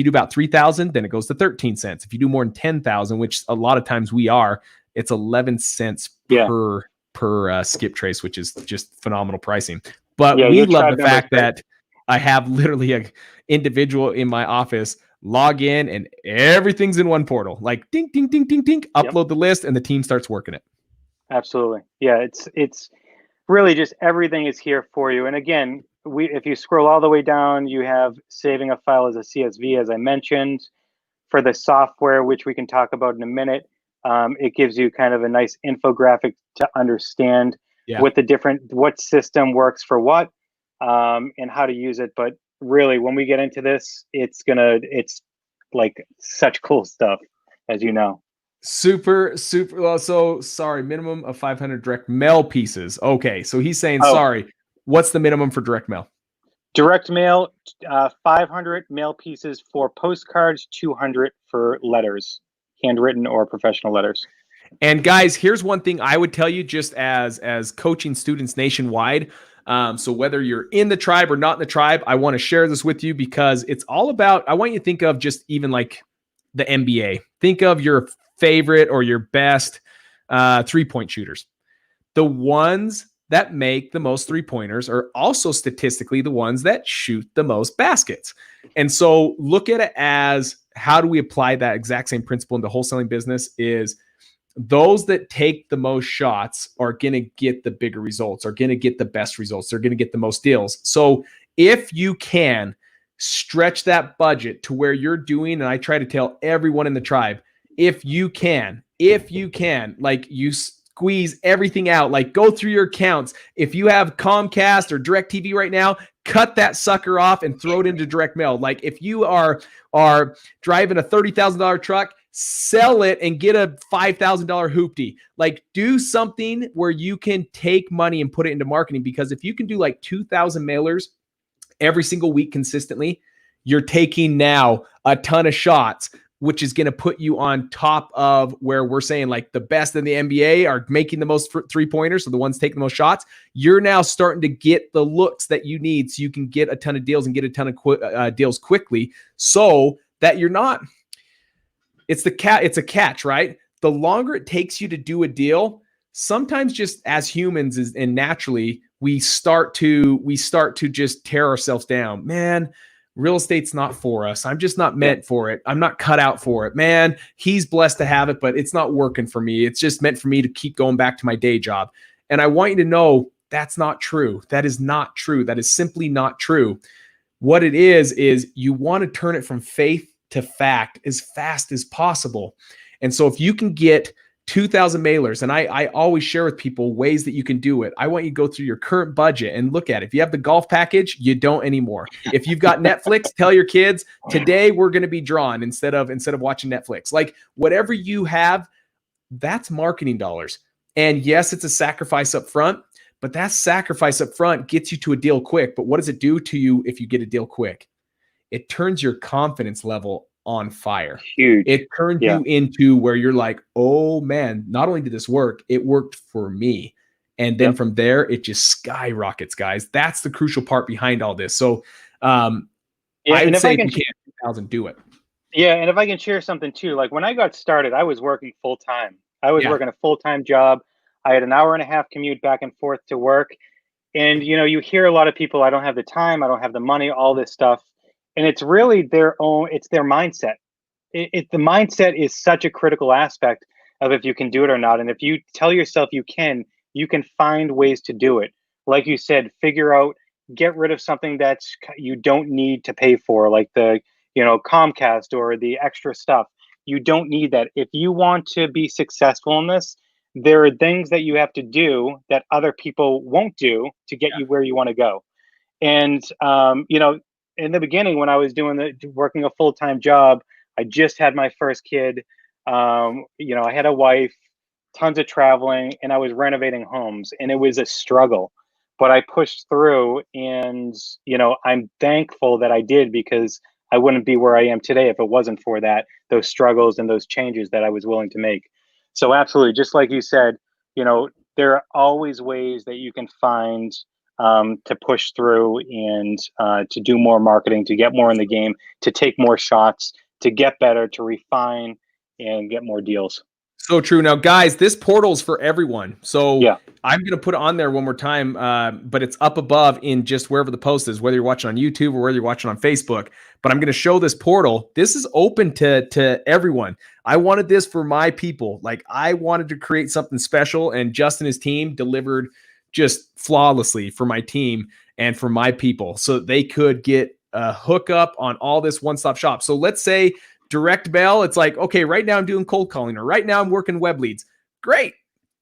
do about 3,000, then it goes to 13 cents. If you do more than 10,000, which a lot of times we are, it's 11 cents Yeah. per skip trace, which is just phenomenal pricing. But Yeah, we your love tribe the number's fact great. that I have literally an individual in my office log in and everything's in one portal. Like ding, ding, ding, ding, ding, Yep. upload the list and the team starts working it. Absolutely. Yeah, it's really just everything is here for you. And again, if you scroll all the way down, you have saving a file as a CSV, as I mentioned. For the software, which we can talk about in a minute, it gives you kind of a nice infographic to understand what system works for what, and how to use it. But really, when we get into this, it's like such cool stuff, as you know. Super. Well, so sorry, minimum of 500 direct mail pieces. Okay, so he's saying, Oh, sorry, what's the minimum for direct mail? direct mail, 500 mail pieces for postcards, 200 for letters, handwritten or professional letters. And guys, here's one thing I would tell you, just as coaching students nationwide. So whether you're in the tribe or not in the tribe, I want to share this with you because it's all about, I want you to think of just even like the NBA. Think of your favorite or your best 3-point shooters. The ones that make the most 3-pointers are also statistically the ones that shoot the most baskets. And so look at it as, how do we apply that exact same principle in the wholesaling business? Is those that take the most shots are going to get the bigger results, are going to get the best results. They're going to get the most deals. So if you can stretch that budget to where you're doing, and I try to tell everyone in the tribe, if you can, like you squeeze everything out, like go through your accounts. If you have Comcast or DirecTV right now, cut that sucker off and throw it into direct mail. Like if you are driving a $30,000 truck, sell it and get a $5,000 hoopty. Like do something where you can take money and put it into marketing, because if you can do like 2,000 mailers every single week consistently, you're taking now a ton of shots, which is going to put you on top of where we're saying like the best in the NBA are making the most 3-pointers, so the ones taking the most shots. You're now starting to get the looks that you need so you can get a ton of deals and get a ton of deals quickly, so that you're not, it's a catch, right? The longer it takes you to do a deal, sometimes just as humans and naturally, we start to just tear ourselves down. Man, real estate's not for us. I'm just not meant for it. I'm not cut out for it. Man, he's blessed to have it, but it's not working for me. It's just meant for me to keep going back to my day job. And I want you to know that's not true. That is not true. That is simply not true. What it is you want to turn it from faith to fact as fast as possible. And so if you can get 2,000 mailers, and I always share with people ways that you can do it. I want you to go through your current budget and look at it. If you have the golf package, you don't anymore. If you've got Netflix, tell your kids, today we're going to be drawn instead of watching Netflix. Like whatever you have, that's marketing dollars. And yes, it's a sacrifice up front, but that sacrifice up front gets you to a deal quick. But what does it do to you if you get a deal quick? It turns your confidence level on fire. Huge. It turns you into where you're like, oh man, not only did this work, it worked for me. And then from there, it just skyrockets, guys. That's the crucial part behind all this. So I would say if you can, 2,000, do it. Yeah, and if I can share something too, like when I got started, I was working full time. I was Yeah. working a full-time job. I had an hour and a half commute back and forth to work. And you hear a lot of people, I don't have the time, I don't have the money, all this stuff. And it's really it's their mindset. The mindset is such a critical aspect of if you can do it or not. And if you tell yourself you can find ways to do it. Like you said, figure out, get rid of something you don't need to pay for, like the Comcast or the extra stuff. You don't need that. If you want to be successful in this, there are things that you have to do that other people won't do to get you where you want to go. And in the beginning, when I was working a full time job, I just had my first kid. I had a wife, tons of traveling, and I was renovating homes, and it was a struggle. But I pushed through, and I'm thankful that I did, because I wouldn't be where I am today if it wasn't for those struggles and those changes that I was willing to make. So absolutely, just like you said, there are always ways that you can find to push through and to do more marketing, to get more in the game, to take more shots, to get better, to refine, and get more deals. So true. Now, guys, this portal's for everyone. So Yeah. I'm going to put it on there one more time, but it's up above in just wherever the post is, whether you're watching on YouTube or whether you're watching on Facebook. But I'm going to show this portal. This is open to everyone. I wanted this for my people. Like, I wanted to create something special, and Justin and his team delivered just flawlessly for my team and for my people, so they could get a hookup on all this one-stop shop. So let's say direct mail, it's like, okay, right now I'm doing cold calling, or right now I'm working web leads. Great.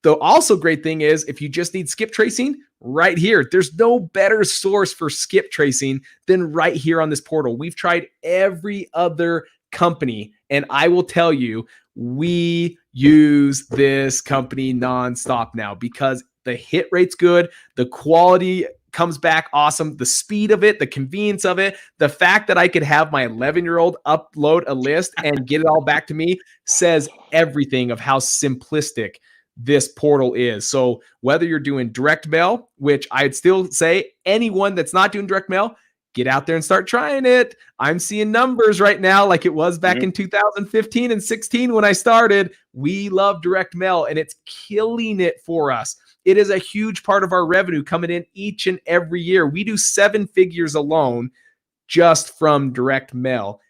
The also great thing is, if you just need skip tracing, right here, there's no better source for skip tracing than right here on this portal. We've tried every other company, and I will tell you, we use this company nonstop now because the hit rate's good, the quality comes back awesome, the speed of it, the convenience of it, the fact that I could have my 11-year-old upload a list and get it all back to me says everything of how simplistic this portal is. So whether you're doing direct mail, which I'd still say anyone that's not doing direct mail, get out there and start trying it. I'm seeing numbers right now like it was back in 2015 and 16 when I started. We love direct mail, and it's killing it for us. It is a huge part of our revenue coming in each and every year. We do 7 figures alone just from direct mail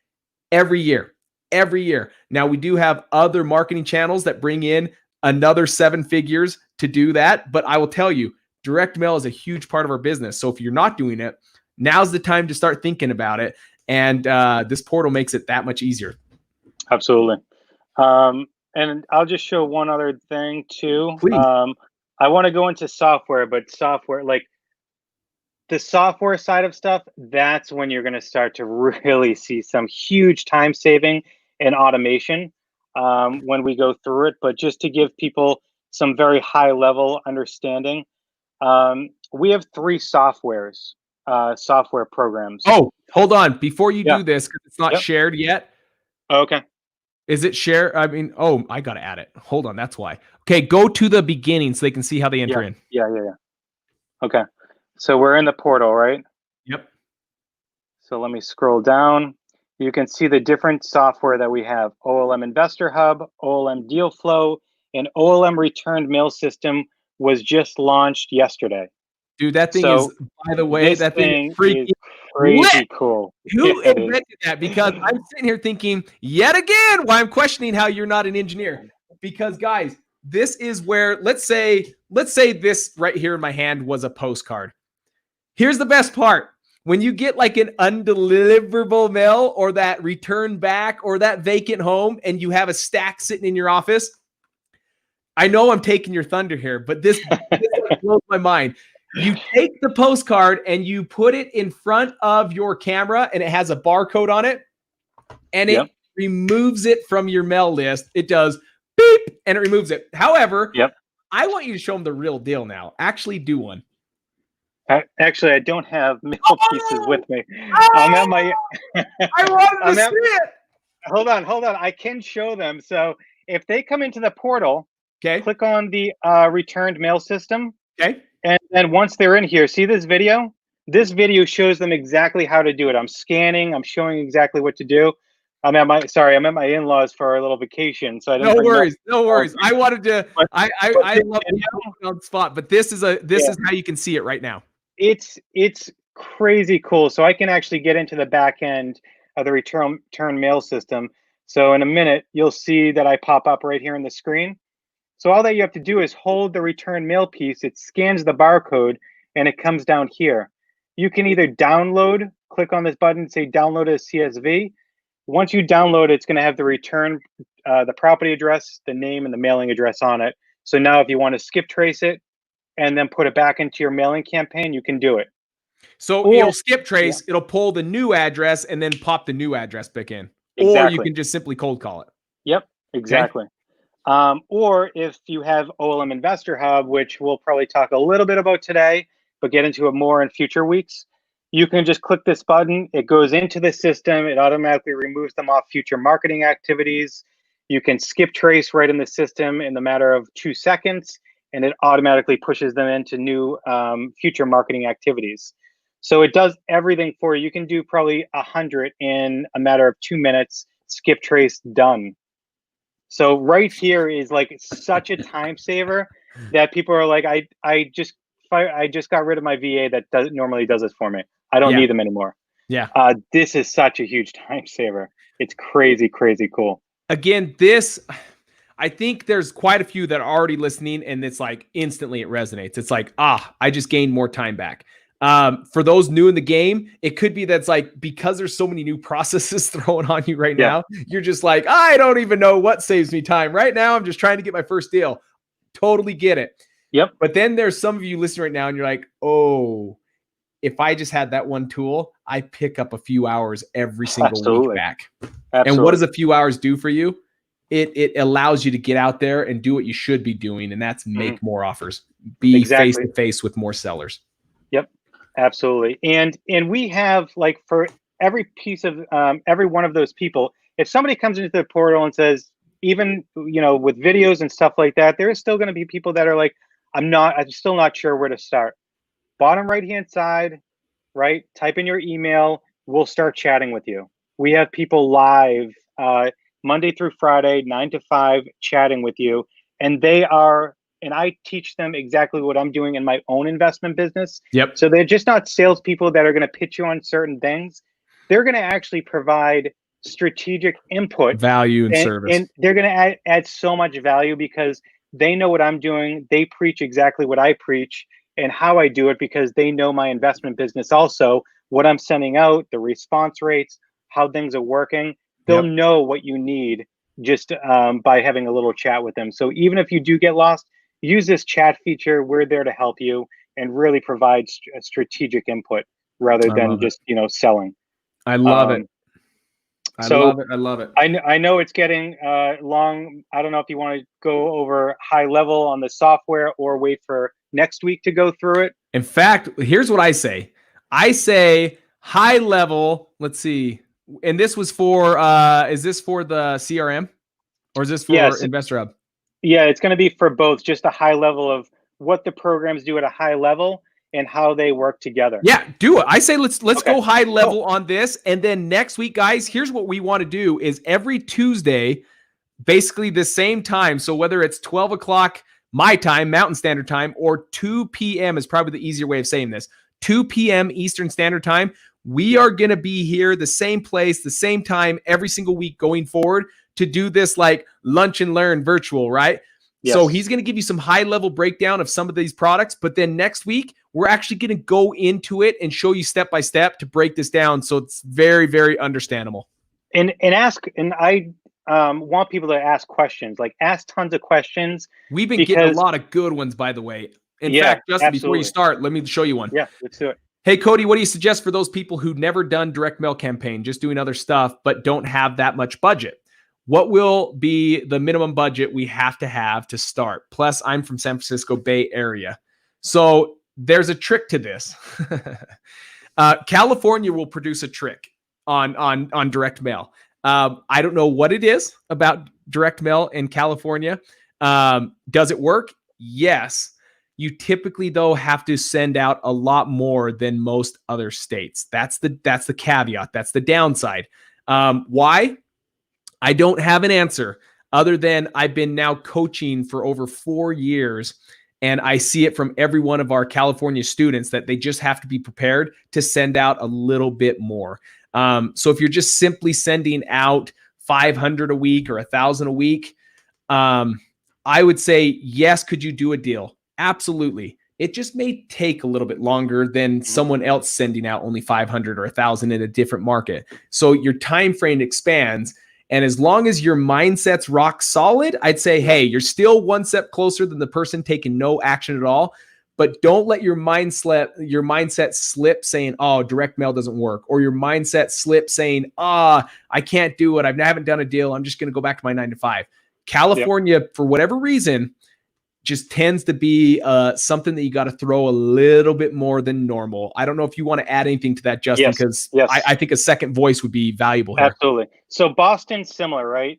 every year. Every year. Now, we do have other marketing channels that bring in another 7 figures to do that. But I will tell you, direct mail is a huge part of our business. So if you're not doing it, now's the time to start thinking about it. And this portal makes it that much easier. Absolutely. And I'll just show one other thing too. Please. I want to go into software, but software, like the software side of stuff, that's when you're going to start to really see some huge time saving and automation when we go through it. But just to give people some very high level understanding, we have 3 software programs. Oh, hold on. Before you Yeah. do this, because it's not shared yet. Okay. Is it share? I mean, oh, I got to add it. Hold on. That's why. Okay. Go to the beginning so they can see how they enter in. Yeah. Okay. So we're in the portal, right? Yep. So let me scroll down. You can see the different software that we have: Olm Investor Hub, Olm Deal Flow, and Olm Returned Mail System was just launched yesterday. Dude, that thing is, by the way, that thing is freaking crazy cool. Who invented that? Because I'm sitting here thinking, yet again, why I'm questioning how you're not an engineer. Because guys, this is where, let's say this right here in my hand was a postcard. Here's the best part. When you get like an undeliverable mail, or that return back, or that vacant home, and you have a stack sitting in your office, I know I'm taking your thunder here, but this blows my mind. You take the postcard and you put it in front of your camera, and it has a barcode on it, and it removes it from your mail list. It does beep and it removes it. However, I want you to show them the real deal now. Actually do one. Actually, I don't have mail pieces with me. I'm at my. I wanted to see it. Hold on. I can show them. So if they come into the portal, click on the returned mail system. Okay. And then once they're in here, see this video? This video shows them exactly how to do it. I'm scanning. I'm showing exactly what to do. I'm at my in-laws for a little vacation, so I didn't No bring worries, no worries. I wanted to. But, I this love video, people on the spot, but this is yeah, how you can see it right now. it's crazy cool. So I can actually get into the back end of the return mail system. So in a minute, you'll see that I pop up right here on the screen. So all that you have to do is hold the return mail piece. It scans the barcode and it comes down here. You can either download, click on this button, say download as CSV. Once you download it, it's going to have the return, the property address, the name, and the mailing address on it. So now if you want to skip trace it and then put it back into your mailing campaign, you can do it. So Or, it'll skip yeah, trace, it'll pull the new address and then pop the new address back in. Or you exactly. can just simply cold call it. Yep, Okay. exactly. Or if you have Olm Investor Hub, which we'll probably talk a little bit about today, but get into it more in future weeks, you can just click this button. It goes into the system. It automatically removes them off future marketing activities. You can skip trace right in the system in the matter of 2 seconds, and it automatically pushes them into new future marketing activities. So it does everything for you. You can do probably 100 in a matter of 2 minutes, skip trace, done. So right here is like such a time saver that people are like, I just got rid of my VA that normally does this for me. I don't Yeah. need them anymore. Yeah. This is such a huge time saver. It's crazy, crazy cool. Again, I think there's quite a few that are already listening, and it's like instantly it resonates. It's like, I just gained more time back. For those new in the game, it could be that's like because there's so many new processes thrown on you right now, you're just like, I don't even know what saves me time. Right now, I'm just trying to get my first deal. Totally get it. Yep. But then there's some of you listening right now, and you're like, oh, if I just had that one tool, I pick up a few hours every single week back. Absolutely. And what does a few hours do for you? It allows you to get out there and do what you should be doing, and that's make more offers, be face to face with more sellers. Yep, absolutely. And we have, like, for every piece of every one of those people, if somebody comes into the portal and says, even with videos and stuff like that, there is still going to be people that are like, I'm still not sure where to start. Bottom right hand side, right? Type in your email. We'll start chatting with you. We have people live Monday through Friday, 9 to 5, chatting with you. And I teach them exactly what I'm doing in my own investment business. Yep. So they're just not salespeople that are going to pitch you on certain things. They're going to actually provide strategic input, value, and service. And they're going to add so much value because they know what I'm doing. They preach exactly what I preach and how I do it because they know my investment business also, what I'm sending out, the response rates, how things are working. They'll know what you need just by having a little chat with them. So even if you do get lost, use this chat feature. We're there to help you and really provide strategic input rather than just selling. I love it. I love it. I know it's getting long. I don't know if you want to go over high level on the software or wait for next week to go through it. In fact, here's what I say. I say high level. Let's see. And this was for, is this for the CRM or is this for Investor Hub? Yeah, it's going to be for both, just a high level of what the programs do at a high level and how they work together. Yeah, do it. I say let's go high level on this. And then next week, guys, here's what we want to do is every Tuesday, basically the same time. So whether it's 12 o'clock my time, Mountain Standard Time, or 2 p.m. is probably the easier way of saying this, 2 p.m. Eastern Standard Time, we are going to be here, the same place, the same time, every single week going forward to do this like lunch and learn virtual, right? Yes. So he's going to give you some high level breakdown of some of these products, but then next week, we're actually going to go into it and show you step by step to break this down. So it's very, very understandable. And I want people to ask questions, like ask tons of questions. We've been getting a lot of good ones, by the way. In fact, Justin, before you start, let me show you one. Yeah, let's do it. Hey, Cody, what do you suggest for those people who've never done direct mail campaign, just doing other stuff, but don't have that much budget? What will be the minimum budget we have to start? Plus, I'm from San Francisco Bay Area. So there's a trick to this. California will produce a trick on direct mail. I don't know what it is about direct mail in California. Does it work? Yes. You typically, though, have to send out a lot more than most other states. That's the caveat. That's the downside. Why? I don't have an answer other than I've been now coaching for over 4 years, and I see it from every one of our California students that they just have to be prepared to send out a little bit more. So if you're just simply sending out 500 a week or 1,000 a week, I would say, yes, could you do a deal? Absolutely. It just may take a little bit longer than someone else sending out only 500 or 1,000 in a different market. So your time frame expands. And as long as your mindset's rock solid, I'd say, hey, you're still one step closer than the person taking no action at all. But don't let your mindset slip saying, oh, direct mail doesn't work. Or your mindset slip saying, I can't do it. I haven't done a deal. I'm just going to go back to my 9 to 5. California, for whatever reason, just tends to be something that you got to throw a little bit more than normal. I don't know if you want to add anything to that, Justin, because I think a second voice would be valuable here. Absolutely. So Boston's similar, right?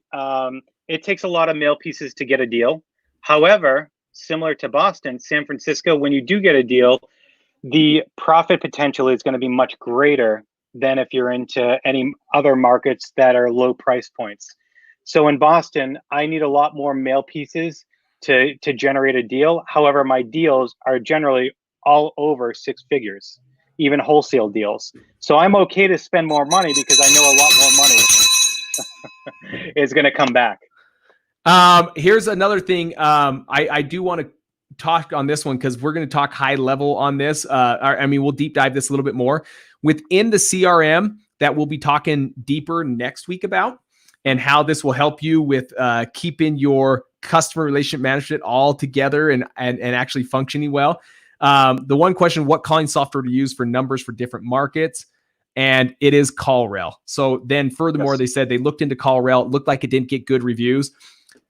It takes a lot of mail pieces to get a deal. However, similar to Boston, San Francisco, when you do get a deal, the profit potential is going to be much greater than if you're into any other markets that are low price points. So in Boston, I need a lot more mail pieces to generate a deal. However, my deals are generally all over 6 figures, even wholesale deals. So I'm okay to spend more money because I know a lot more money is going to come back. Here's another thing. I do want to talk on this one because we're going to talk high level on this. We'll deep dive this a little bit more within the CRM that we'll be talking deeper next week about, and how this will help you with keeping your customer relationship management all together and actually functioning well. The one question, what calling software to use for numbers for different markets? And it is CallRail. So then furthermore, they said they looked into CallRail. It looked like it didn't get good reviews.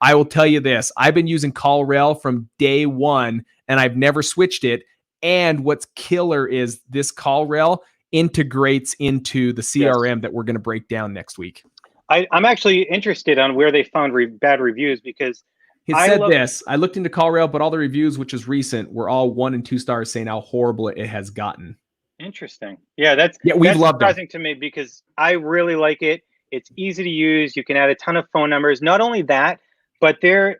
I will tell you this. I've been using CallRail from day one, and I've never switched it. And what's killer is this CallRail integrates into the CRM that we're going to break down next week. I'm actually interested on where they found bad reviews, because he said this. I looked into CallRail, but all the reviews, which is recent, were all 1 and 2 stars, saying how horrible it has gotten. Interesting. Yeah, that's surprising to me, because I really like it. It's easy to use. You can add a ton of phone numbers. Not only that, but their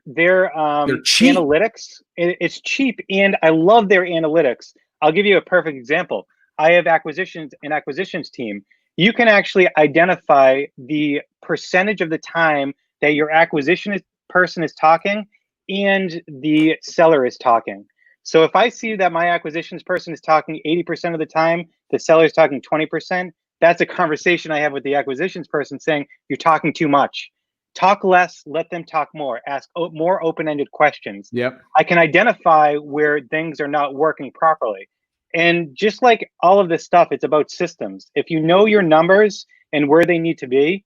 cheap. Analytics, it's cheap, and I love their analytics. I'll give you a perfect example. I have an acquisitions team. You can actually identify the percentage of the time that your acquisition person is talking and the seller is talking. So if I see that my acquisitions person is talking 80% of the time, the seller is talking 20%, that's a conversation I have with the acquisitions person saying, you're talking too much. Talk less, let them talk more, ask more open-ended questions. Yep. I can identify where things are not working properly. And just like all of this stuff, it's about systems. If you know your numbers and where they need to be,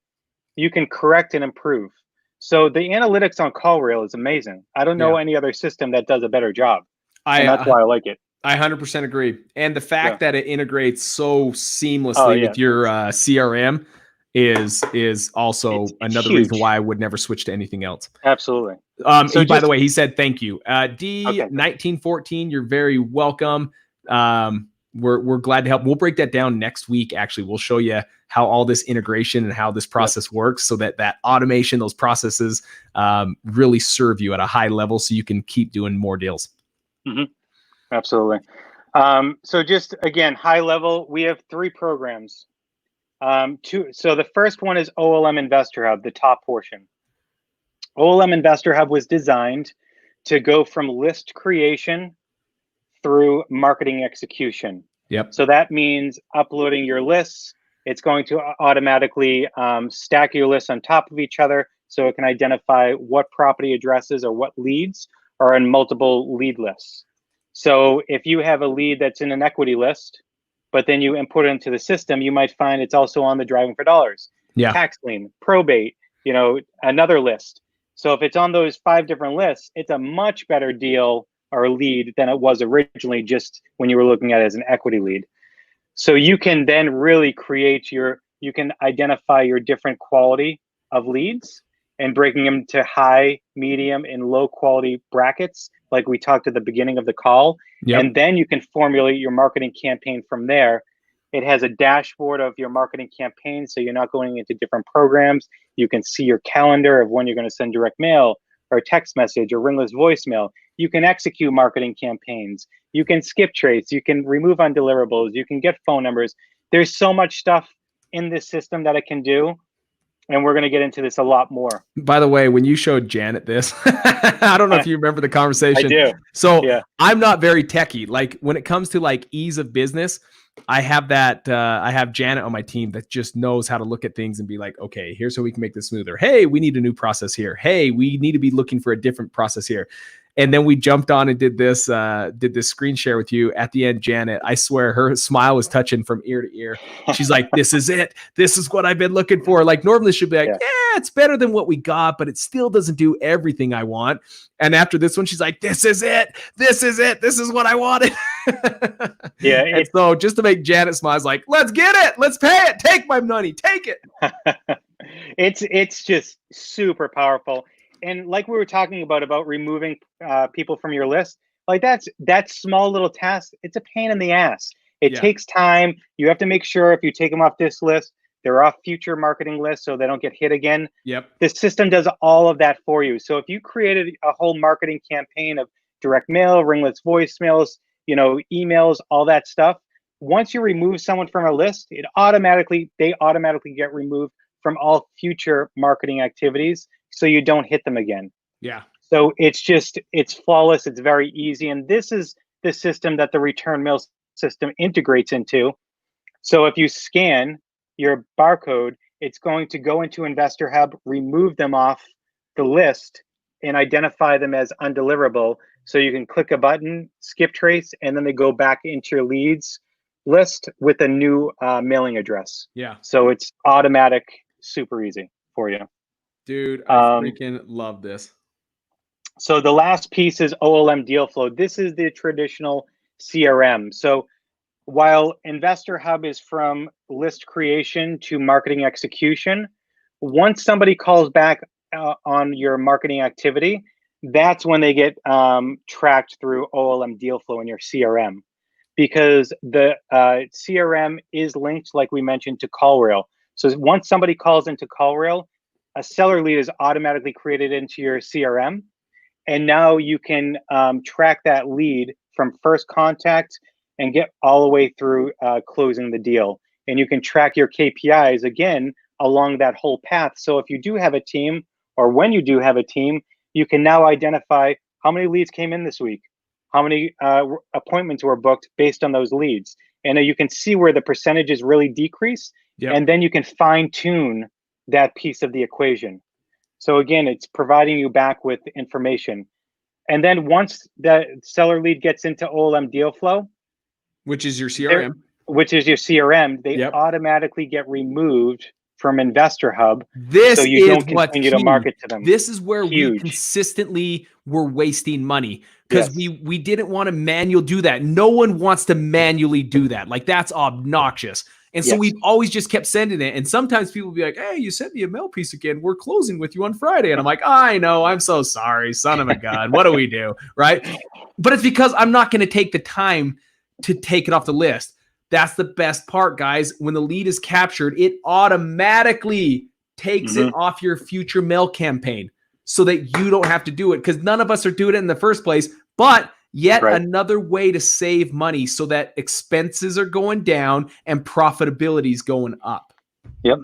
you can correct and improve. So the analytics on CallRail is amazing. I don't know any other system that does a better job. And that's why I like it. I 100% agree. And the fact that it integrates so seamlessly with your CRM is also another reason why I would never switch to anything else. Absolutely. By the way, he said thank you. D1914, you're very welcome. We're glad to help. We'll break that down next week. Actually, we'll show you how all this integration and how this process works, so that automation, those processes really serve you at a high level, so you can keep doing more deals. Mm-hmm. Absolutely. So just again, high level, we have 3 programs. So the first one is Olm Investor Hub, the top portion. Olm Investor Hub was designed to go from list creation through marketing execution. Yep. So that means uploading your lists. It's going to automatically stack your lists on top of each other, so it can identify what property addresses or what leads are in multiple lead lists. So if you have a lead that's in an equity list, but then you input it into the system, you might find it's also on the driving for dollars, tax lien, probate, another list. So if it's on those 5 different lists, it's a much better deal or lead than it was originally, just when you were looking at it as an equity lead. So you can then really you can identify your different quality of leads and breaking them to high, medium, and low quality brackets, like we talked at the beginning of the call. Yep. And then you can formulate your marketing campaign from there. It has a dashboard of your marketing campaign, so you're not going into different programs. You can see your calendar of when you're going to send direct mail or text message or ringless voicemail. You can execute marketing campaigns. You can skip trace. You can remove undeliverables. You can get phone numbers. There's so much stuff in this system that it can do. And we're going to get into this a lot more. By the way, when you showed Janet this, I don't know if you remember the conversation. I do. So Yeah. I'm not very techie. Like when it comes to like ease of business, I have that. I have Janet on my team that just knows how to look at things and be like, okay, here's how we can make this smoother. Hey, we need a new process here. Hey, we need to be looking for a different process here. And then we jumped on and did this screen share with you. At the end, Janet, I swear her smile was touching from ear to ear. She's like, this is it. This is what I've been looking for. Like normally she'll be like, yeah, it's better than what we got, but it still doesn't do everything I want. And after this one, she's like, this is it. This is it. This is what I wanted. Yeah. And so just to make Janet smile, I was like, let's get it. Let's pay it. Take my money. Take it. It's just super powerful. And like we were talking about removing people from your list, like that small little task, it's a pain in the ass. It takes time. You have to make sure if you take them off this list, they're off future marketing lists so they don't get hit again. Yep. The system does all of that for you. So if you created a whole marketing campaign of direct mail, ringless voicemails, emails, all that stuff, once you remove someone from a list, they automatically get removed from all future marketing activities, so you don't hit them again. Yeah. So it's flawless. It's very easy. And this is the system that the return mail system integrates into. So if you scan your barcode, it's going to go into Investor Hub, remove them off the list, and identify them as undeliverable. So you can click a button, skip trace, and then they go back into your leads list with a new mailing address. Yeah. So it's automatic, super easy for you. Dude, I freaking love this. So the last piece is Olm Deal Flow. This is the traditional CRM. So while Investor Hub is from list creation to marketing execution, once somebody calls back on your marketing activity, that's when they get tracked through Olm Deal Flow in your CRM, because the CRM is linked, like we mentioned, to CallRail. So once somebody calls into CallRail, a seller lead is automatically created into your CRM. And now you can track that lead from first contact and get all the way through closing the deal. And you can track your KPIs again along that whole path. So if you do have a team, or when you do have a team, you can now identify how many leads came in this week, how many appointments were booked based on those leads. And you can see where the percentages really decrease. Yep. And then you can fine tune that piece of the equation. So again, it's providing you back with information. And then once the seller lead gets into Olm Deal Flow, which is your CRM, they automatically get removed from Investor Hub. This so you is don't continue to market to them. This is where we consistently were wasting money, because we didn't want to manually do that. No one wants to manually do that. Like, that's obnoxious. And so we've always just kept sending it. And sometimes people will be like, hey, you sent me a mail piece again. We're closing with you on Friday. And I'm like, I know. I'm so sorry. Son of a gun. What do we do? Right. But it's because I'm not going to take the time to take it off the list. That's the best part, guys. When the lead is captured, it automatically takes it off your future mail campaign so that you don't have to do it, because none of us are doing it in the first place. But yet another way to save money so that expenses are going down and profitability is going up. Yep.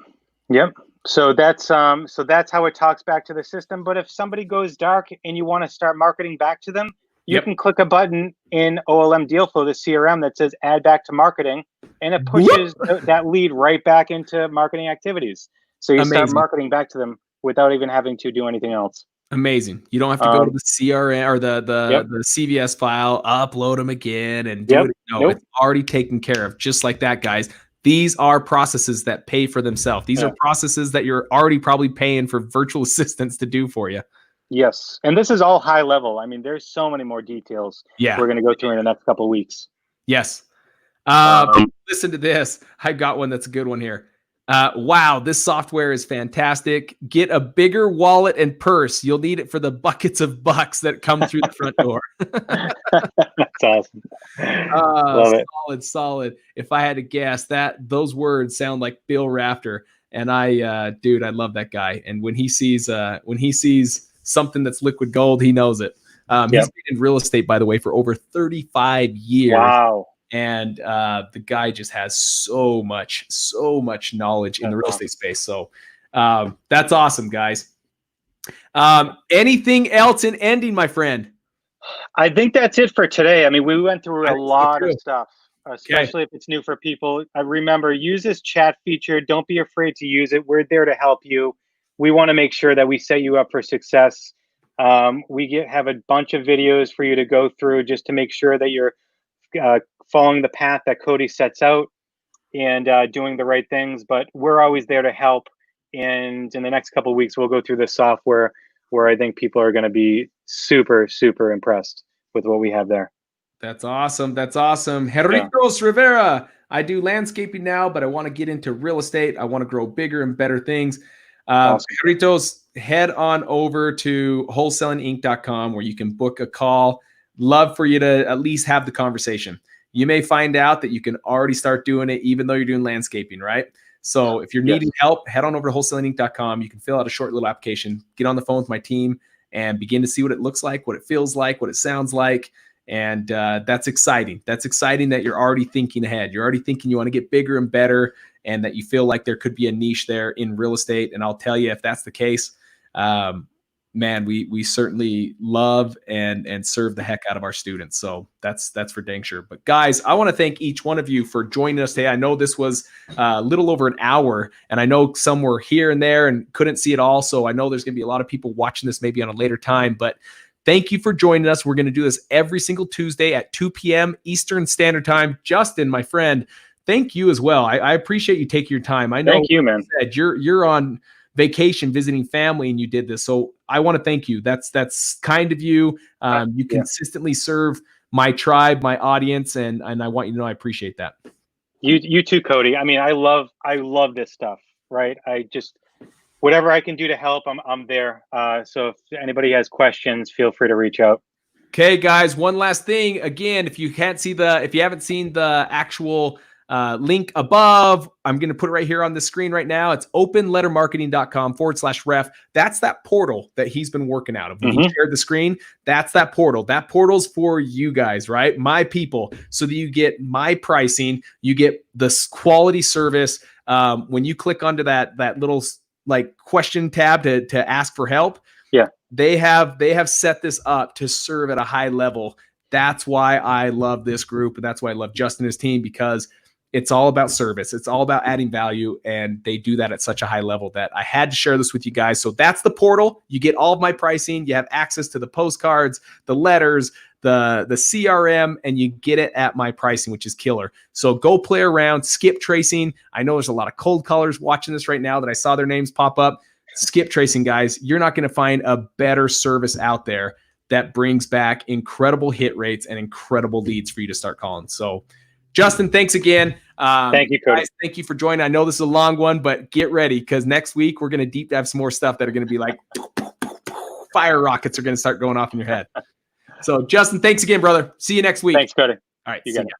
So that's how it talks back to the system. But if somebody goes dark and you want to start marketing back to them, you can click a button in Olm Deal Flow, the CRM, that says add back to marketing, and it pushes that lead right back into marketing activities. So you start marketing back to them without even having to do anything else. Amazing. You don't have to go to the CRM or the CVS file, upload them again and do it. No, it's already taken care of. Just like that, guys. These are processes that pay for themselves. These are processes that you're already probably paying for virtual assistants to do for you. Yes. And this is all high level. I mean, there's so many more details we're going to go through in the next couple of weeks. Yes. Listen to this. I got one that's a good one here. Wow, this software is fantastic. Get a bigger wallet and purse. You'll need it for the buckets of bucks that come through the front door. That's awesome. Love it. Solid. If I had to guess, those words sound like Bill Rafter. And dude, I love that guy. And when he sees something that's liquid gold, he knows it. He's been in real estate, by the way, for over 35 years. Wow. And the guy just has so much knowledge in the real estate space. So that's awesome, guys. Anything else in ending, my friend? I think that's it for today. I mean, we went through a lot of stuff, especially if it's new for people. Remember, use this chat feature. Don't be afraid to use it. We're there to help you. We want to make sure that we set you up for success. We have a bunch of videos for you to go through just to make sure that you're following the path that Cody sets out and doing the right things. But we're always there to help. And in the next couple of weeks, we'll go through the software where I think people are going to be super, super impressed with what we have there. That's awesome. Henritos Rivera. I do landscaping now, but I want to get into real estate. I want to grow bigger and better things. Awesome. Henritos, head on over to wholesalinginc.com where you can book a call. Love for you to at least have the conversation. You may find out that you can already start doing it even though you're doing landscaping, right? So if you're needing help, head on over to wholesalinginc.com. You can fill out a short little application, get on the phone with my team, and begin to see what it looks like, what it feels like, what it sounds like. And that's exciting. That's exciting that you're already thinking ahead. You're already thinking you want to get bigger and better and that you feel like there could be a niche there in real estate. And I'll tell you, if that's the case, man, we certainly love and serve the heck out of our students. So that's for dang sure. But guys, I want to thank each one of you for joining us today. I know this was a little over an hour, and I know some were here and there and couldn't see it all. So I know there's going to be a lot of people watching this maybe on a later time, but thank you for joining us. We're going to do this every single Tuesday at 2 p.m. Eastern Standard Time. Justin, my friend, thank you as well. I appreciate you taking your time. I know thank you, man. You're on vacation visiting family and you did this. So I want to thank you. That's kind of you. You consistently serve my tribe, my audience, and I want you to know I appreciate that. You too, Cody. I mean, I love this stuff, right? Whatever I can do to help, I'm there. So if anybody has questions, feel free to reach out. Okay, guys, one last thing. Again, if you haven't seen the actual link above, I'm going to put it right here on the screen right now. It's openlettermarketing.com/ref. That's that portal that he's been working out of. When he shared the screen, that's that portal. That portal's for you guys, right? My people, so that you get my pricing, you get this quality service. When you click onto that little like question tab to ask for help, they have set this up to serve at a high level. That's why I love this group, and that's why I love Justin and his team, because it's all about service. It's all about adding value, and they do that at such a high level that I had to share this with you guys. So that's the portal. You get all of my pricing. You have access to the postcards, the letters, the CRM, and you get it at my pricing, which is killer. So go play around, skip tracing. I know there's a lot of cold callers watching this right now that I saw their names pop up. Skip tracing, guys. You're not going to find a better service out there that brings back incredible hit rates and incredible leads for you to start calling. So Justin, thanks again. Thank you, Cody. Guys, thank you for joining. I know this is a long one, but get ready because next week we're going to deep dive some more stuff that are going to be like fire rockets are going to start going off in your head. So, Justin, thanks again, brother. See you next week. Thanks, Cody. All right. You got it.